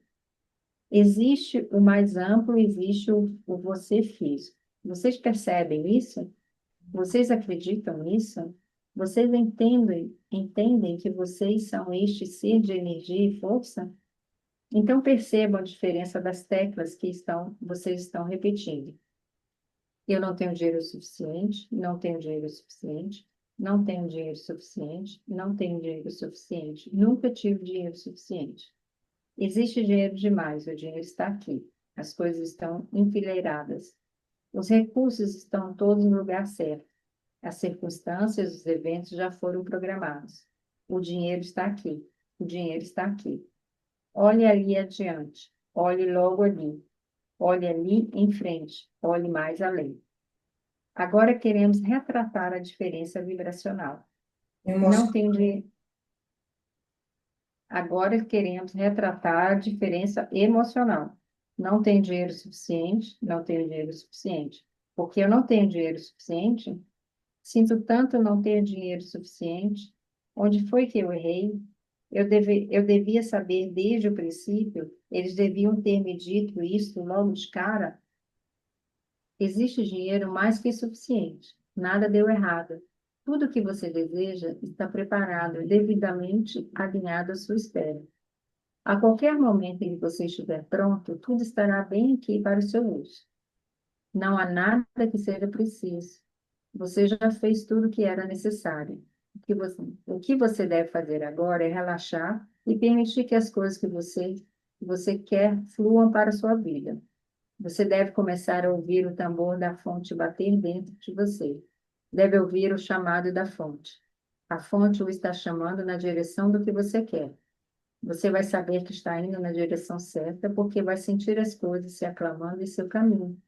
Existe o mais amplo, existe o você físico. Vocês percebem isso? Vocês acreditam nisso? Vocês entendem que vocês são este ser de energia e força? Então percebam a diferença das teclas que vocês estão repetindo. Eu não tenho dinheiro suficiente, não tenho dinheiro suficiente, não tenho dinheiro suficiente, não tenho dinheiro suficiente, nunca tive dinheiro suficiente. Existe dinheiro demais, o dinheiro está aqui. As coisas estão enfileiradas. Os recursos estão todos no lugar certo. As circunstâncias, os eventos já foram programados. O dinheiro está aqui. O dinheiro está aqui. Olhe ali adiante. Olhe logo ali. Olhe ali em frente. Olhe mais além. Agora queremos retratar a diferença vibracional. Não Emocional. tem de... Agora queremos retratar a diferença emocional. Não tenho dinheiro suficiente, não tenho dinheiro suficiente. Porque eu não tenho dinheiro suficiente, sinto tanto não ter dinheiro suficiente. Onde foi que eu errei? Eu devia saber desde o princípio, eles deviam ter me dito isso logo de cara. Existe dinheiro mais que suficiente. Nada deu errado. Tudo o que você deseja está preparado, devidamente alinhado à sua espera. A qualquer momento em que você estiver pronto, tudo estará bem aqui para o seu uso. Não há nada que seja preciso. Você já fez tudo o que era necessário. O que você deve fazer agora é relaxar e permitir que as coisas que você quer fluam para a sua vida. Você deve começar a ouvir o tambor da fonte bater dentro de você. Deve ouvir o chamado da fonte. A fonte o está chamando na direção do que você quer. Você vai saber que está indo na direção certa porque vai sentir as coisas se aclamando em seu caminho.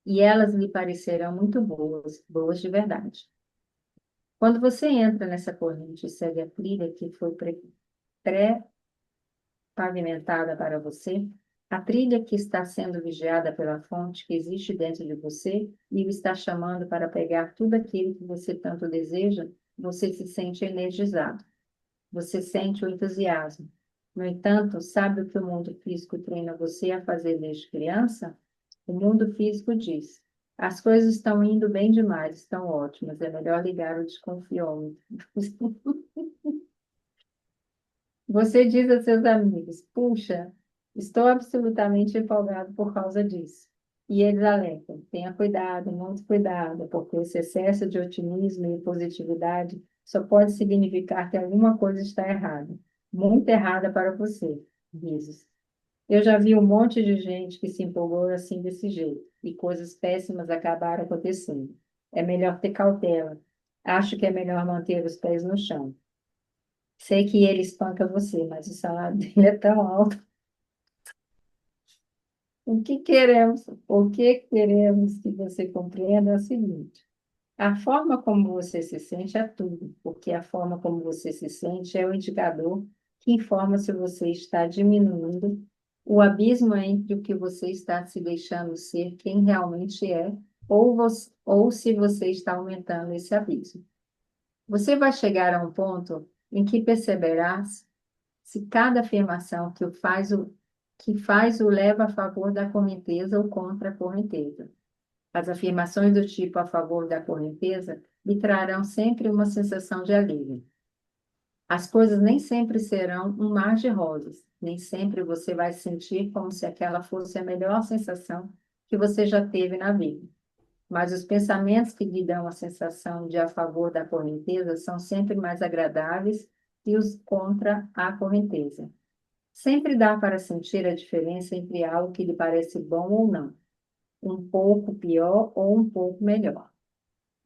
E elas lhe parecerão muito boas, boas de verdade. Quando você entra nessa corrente e segue a trilha que foi pré-pavimentada para você, a trilha que está sendo vigiada pela fonte que existe dentro de você e o está chamando para pegar tudo aquilo que você tanto deseja, você se sente energizado. Você sente o entusiasmo. No entanto, sabe o que o mundo físico treina você a fazer desde criança? O mundo físico diz: as coisas estão indo bem demais, estão ótimas, é melhor ligar o desconfiômetro. Você diz a seus amigos: puxa, estou absolutamente empolgado por causa disso. E eles alertam: tenha cuidado, muito cuidado, porque esse excesso de otimismo e positividade só pode significar que alguma coisa está errada, muito errada para você. Risos. Eu já vi um monte de gente que se empolgou assim desse jeito, e coisas péssimas acabaram acontecendo. É melhor ter cautela. Acho que é melhor manter os pés no chão. Sei que ele espanca você, mas o salário dele é tão alto. O que queremos que você compreenda é o seguinte: a forma como você se sente é tudo, porque a forma como você se sente é o indicador que informa se você está diminuindo o abismo entre o que você está se deixando ser quem realmente é, ou se você está aumentando esse abismo. Você vai chegar a um ponto em que perceberás se cada afirmação que faz o leva a favor da correnteza ou contra a correnteza. As afirmações do tipo a favor da correnteza lhe trarão sempre uma sensação de alívio. As coisas nem sempre serão um mar de rosas, nem sempre você vai sentir como se aquela fosse a melhor sensação que você já teve na vida. Mas os pensamentos que lhe dão a sensação de a favor da correnteza são sempre mais agradáveis que os contra a correnteza. Sempre dá para sentir a diferença entre algo que lhe parece bom ou não, um pouco pior ou um pouco melhor.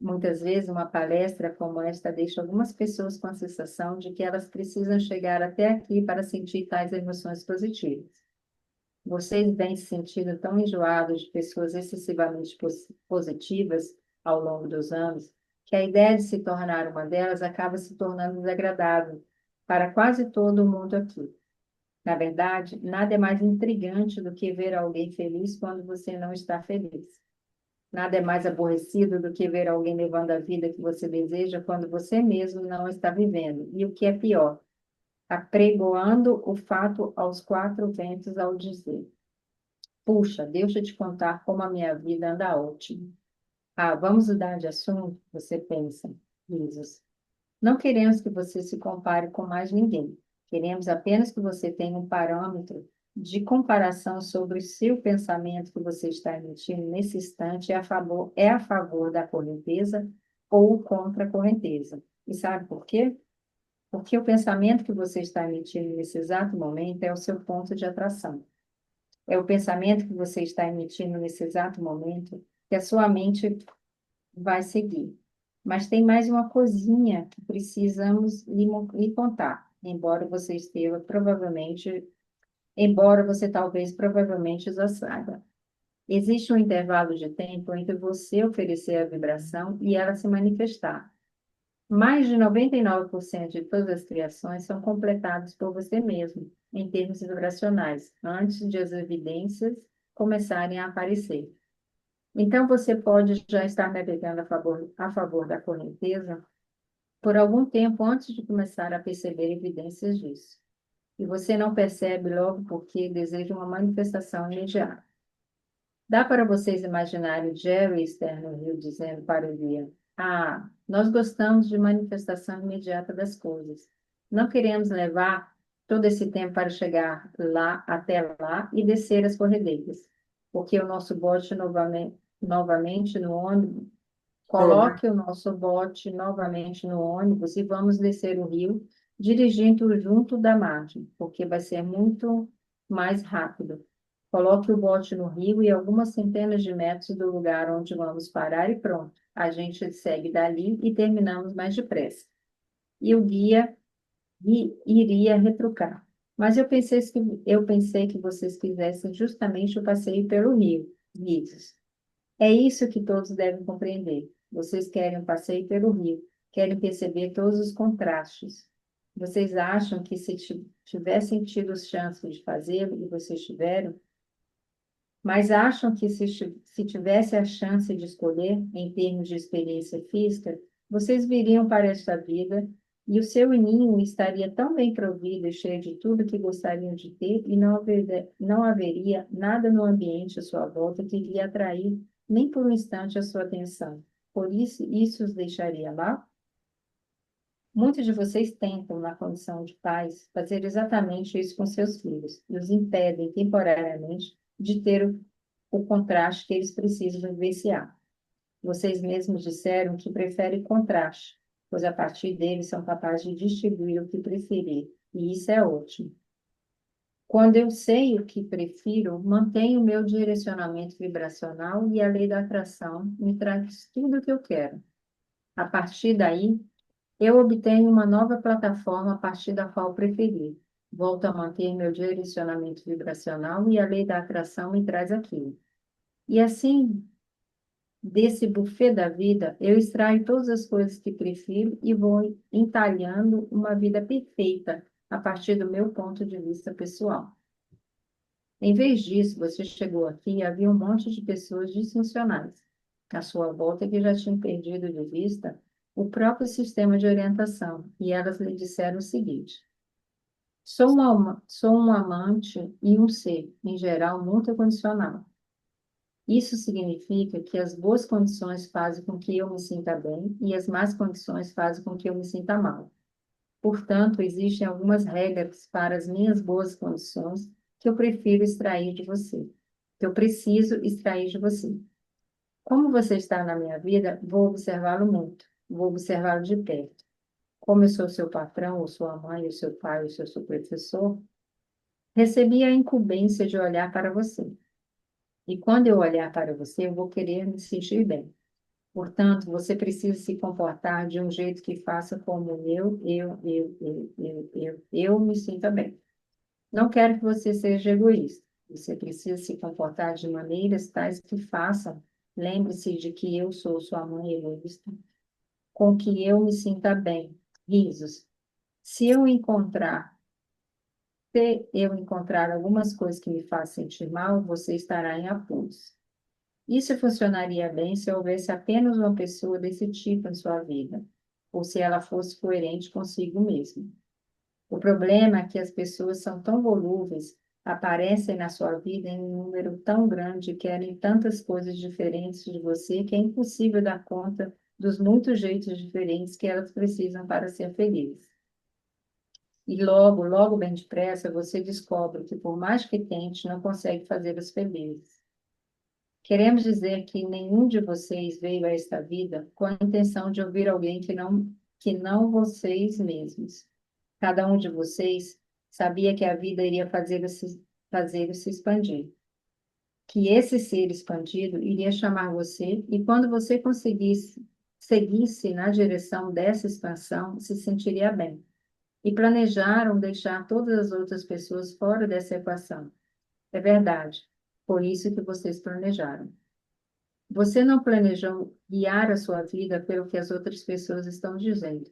Muitas vezes, uma palestra como esta deixa algumas pessoas com a sensação de que elas precisam chegar até aqui para sentir tais emoções positivas. Vocês vêm se sentindo tão enjoados de pessoas excessivamente positivas ao longo dos anos, que a ideia de se tornar uma delas acaba se tornando desagradável para quase todo mundo aqui. Na verdade, nada é mais intrigante do que ver alguém feliz quando você não está feliz. Nada é mais aborrecido do que ver alguém levando a vida que você deseja quando você mesmo não está vivendo. E o que é pior, apregoando o fato aos quatro ventos ao dizer: puxa, deixa eu te contar como a minha vida anda ótimo. Ah, vamos mudar de assunto? Você pensa, risos. Não queremos que você se compare com mais ninguém. Queremos apenas que você tenha um parâmetro de comparação sobre o seu pensamento que você está emitindo nesse instante é a favor da correnteza ou contra a correnteza. E sabe por quê? Porque o pensamento que você está emitindo nesse exato momento é o seu ponto de atração. É o pensamento que você está emitindo nesse exato momento que a sua mente vai seguir. Mas tem mais uma coisinha que precisamos lhe contar, embora você talvez provavelmente já saiba. Existe um intervalo de tempo entre você oferecer a vibração e ela se manifestar. Mais de 99% de todas as criações são completadas por você mesmo, em termos vibracionais, antes de as evidências começarem a aparecer. Então, você pode já estar navegando a favor da correnteza por algum tempo antes de começar a perceber evidências disso. E você não percebe logo porque deseja uma manifestação imediata. Dá para vocês imaginarem Jerry e Esther no Rio dizendo para o Ian: ah, nós gostamos de manifestação imediata das coisas. Não queremos levar todo esse tempo para chegar lá, até lá e descer as corredeiras, porque o nosso bote novamente no ônibus. Toma. Coloque o nosso bote novamente no ônibus e vamos descer o rio, dirigindo junto da margem, porque vai ser muito mais rápido. Coloque o bote no rio e algumas centenas de metros do lugar onde vamos parar e pronto. A gente segue dali e terminamos mais depressa. E o guia iria retrucar. Mas eu pensei que vocês quisessem justamente o passeio pelo rio, Vitor. É isso que todos devem compreender. Vocês querem um passeio pelo rio, querem perceber todos os contrastes. Vocês acham que se tivessem tido chance de fazê-lo, e vocês tiveram, mas acham que se tivesse a chance de escolher, em termos de experiência física, vocês viriam para esta vida e o seu ninho estaria tão bem provido e cheio de tudo que gostariam de ter e não haveria nada no ambiente à sua volta que lhe atrair nem por um instante a sua atenção. Por isso os deixaria lá? Muitos de vocês tentam, na condição de pais, fazer exatamente isso com seus filhos e os impedem temporariamente de ter o contraste que eles precisam vivenciar. Vocês mesmos disseram que preferem contraste, pois a partir deles são capazes de distribuir o que preferir, e isso é ótimo. Quando eu sei o que prefiro, mantenho o meu direcionamento vibracional e a lei da atração me traz tudo o que eu quero. A partir daí, eu obtenho uma nova plataforma a partir da qual preferir. Volto a manter meu direcionamento vibracional e a lei da atração me traz aquilo. E assim, desse buffet da vida, eu extraio todas as coisas que prefiro e vou entalhando uma vida perfeita a partir do meu ponto de vista pessoal. Em vez disso, você chegou aqui e havia um monte de pessoas disfuncionais à sua volta que já tinham perdido de vista o próprio sistema de orientação, e elas lhe disseram o seguinte: sou um amante e um ser, em geral, muito condicional. Isso significa que as boas condições fazem com que eu me sinta bem e as más condições fazem com que eu me sinta mal. Portanto, existem algumas regras para as minhas boas condições que eu prefiro extrair de você, que eu preciso extrair de você. Como você está na minha vida, vou observá-lo muito, vou observá-lo de perto. Como eu sou seu patrão, ou sua mãe, ou seu pai, ou seu professor, recebi a incumbência de olhar para você. E quando eu olhar para você, eu vou querer me sentir bem. Portanto, você precisa se comportar de um jeito que faça como eu me sinta bem. Não quero que você seja egoísta. Você precisa se comportar de maneiras tais que façam. Lembre-se de que eu sou sua mãe egoísta, com que eu me sinta bem. Risos. Se eu encontrar, se eu encontrar algumas coisas que me fazem sentir mal, você estará em apuros. Isso funcionaria bem se houvesse apenas uma pessoa desse tipo em sua vida, ou se ela fosse coerente consigo mesma. O problema é que as pessoas são tão volúveis, aparecem na sua vida em um número tão grande, querem tantas coisas diferentes de você, que é impossível dar conta dos muitos jeitos diferentes que elas precisam para ser felizes. E logo, logo bem depressa, você descobre que, por mais que tente, não consegue fazê-los felizes. Queremos dizer que nenhum de vocês veio a esta vida com a intenção de ouvir alguém que não vocês mesmos. Cada um de vocês sabia que a vida iria fazê-lo se expandir, que esse ser expandido iria chamar você e quando você seguisse na direção dessa expansão, se sentiria bem. E planejaram deixar todas as outras pessoas fora dessa equação. É verdade. Foi isso que vocês planejaram. Você não planejou guiar a sua vida pelo que as outras pessoas estão dizendo.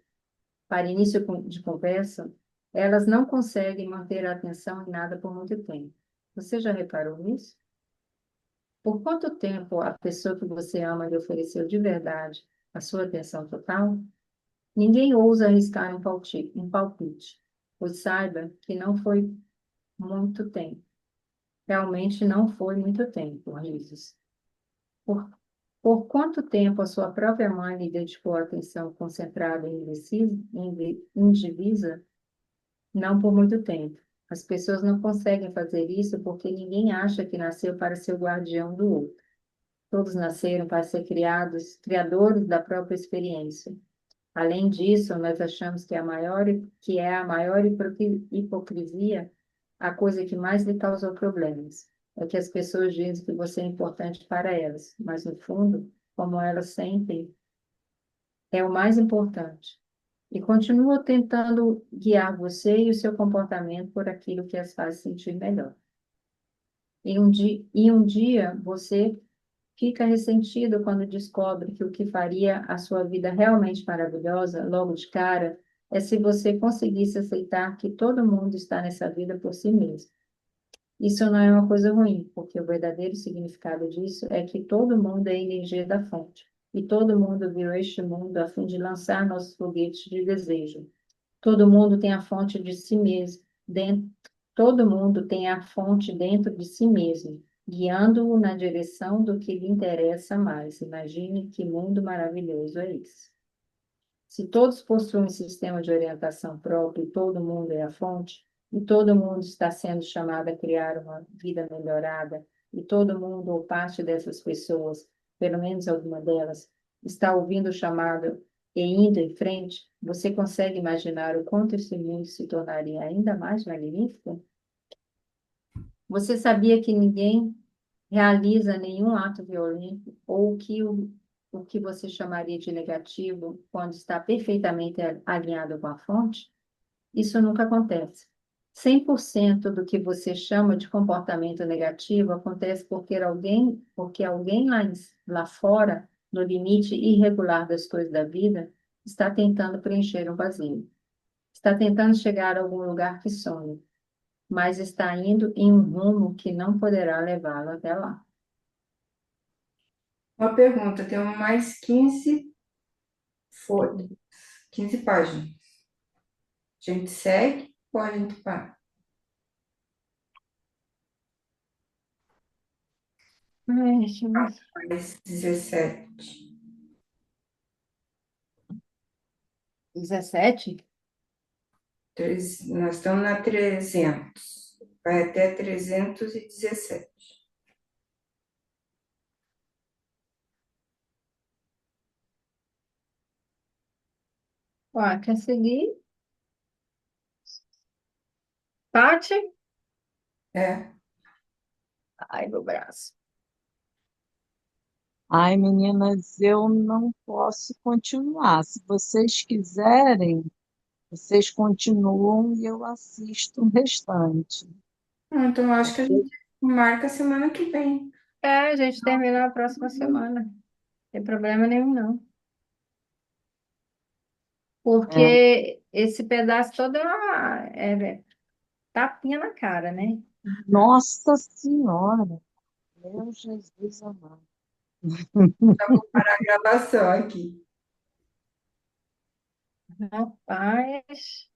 Para início de conversa, elas não conseguem manter a atenção em nada por muito tempo. Você já reparou nisso? Por quanto tempo a pessoa que você ama lhe ofereceu de verdade a sua atenção total? Ninguém ousa arriscar um palpite, pois saiba que não foi muito tempo. Realmente não foi muito tempo, risos. Por, por quanto tempo a sua própria mãe lhe dedicou a atenção concentrada e indivisa? Não por muito tempo. As pessoas não conseguem fazer isso porque ninguém acha que nasceu para ser o guardião do outro. Todos nasceram para ser criadores da própria experiência. Além disso, nós achamos que é a maior hipocrisia, a coisa que mais lhe causou problemas. É que as pessoas dizem que você é importante para elas, mas no fundo, como elas sentem, é o mais importante. E continuam tentando guiar você e o seu comportamento por aquilo que as faz sentir melhor. E um dia você fica ressentido quando descobre que o que faria a sua vida realmente maravilhosa, logo de cara, é se você conseguisse aceitar que todo mundo está nessa vida por si mesmo. Isso não é uma coisa ruim, porque o verdadeiro significado disso é que todo mundo é a energia da fonte. E todo mundo viu este mundo a fim de lançar nossos foguetes de desejo. Todo mundo tem a fonte de si mesmo, todo mundo tem a fonte dentro de si mesmo, guiando-o na direção do que lhe interessa mais. Imagine que mundo maravilhoso é esse. Se todos possuem um sistema de orientação próprio e todo mundo é a fonte, e todo mundo está sendo chamado a criar uma vida melhorada, e todo mundo ou parte dessas pessoas, pelo menos alguma delas, está ouvindo o chamado e indo em frente, você consegue imaginar o quanto esse mundo se tornaria ainda mais magnífico? Você sabia que ninguém realiza nenhum ato violento ou que o que você chamaria de negativo quando está perfeitamente alinhado com a fonte? Isso nunca acontece. 100% do que você chama de comportamento negativo acontece porque alguém lá fora, no limite irregular das coisas da vida, está tentando preencher um vazio. Está tentando chegar a algum lugar que sonha, mas está indo em um rumo que não poderá levá-lo até lá. Uma pergunta, temos mais 15 folhas, 15 páginas. A gente segue ou a gente para? Ai, deixa eu ver. Mais 17. 17? Nós estamos na 300. Vai até 317. Ué, quer seguir? Pati? É. Ai, meu braço. Ai, meninas, eu não posso continuar. Se vocês quiserem, vocês continuam e eu assisto o restante. Então, eu acho que a gente marca semana que vem. É, a gente termina na próxima semana. Não tem problema nenhum, não. É, Porque esse pedaço todo é tapinha na cara, né? nossa Senhora, meu Jesus amado. Para a gravação aqui. Rapaz.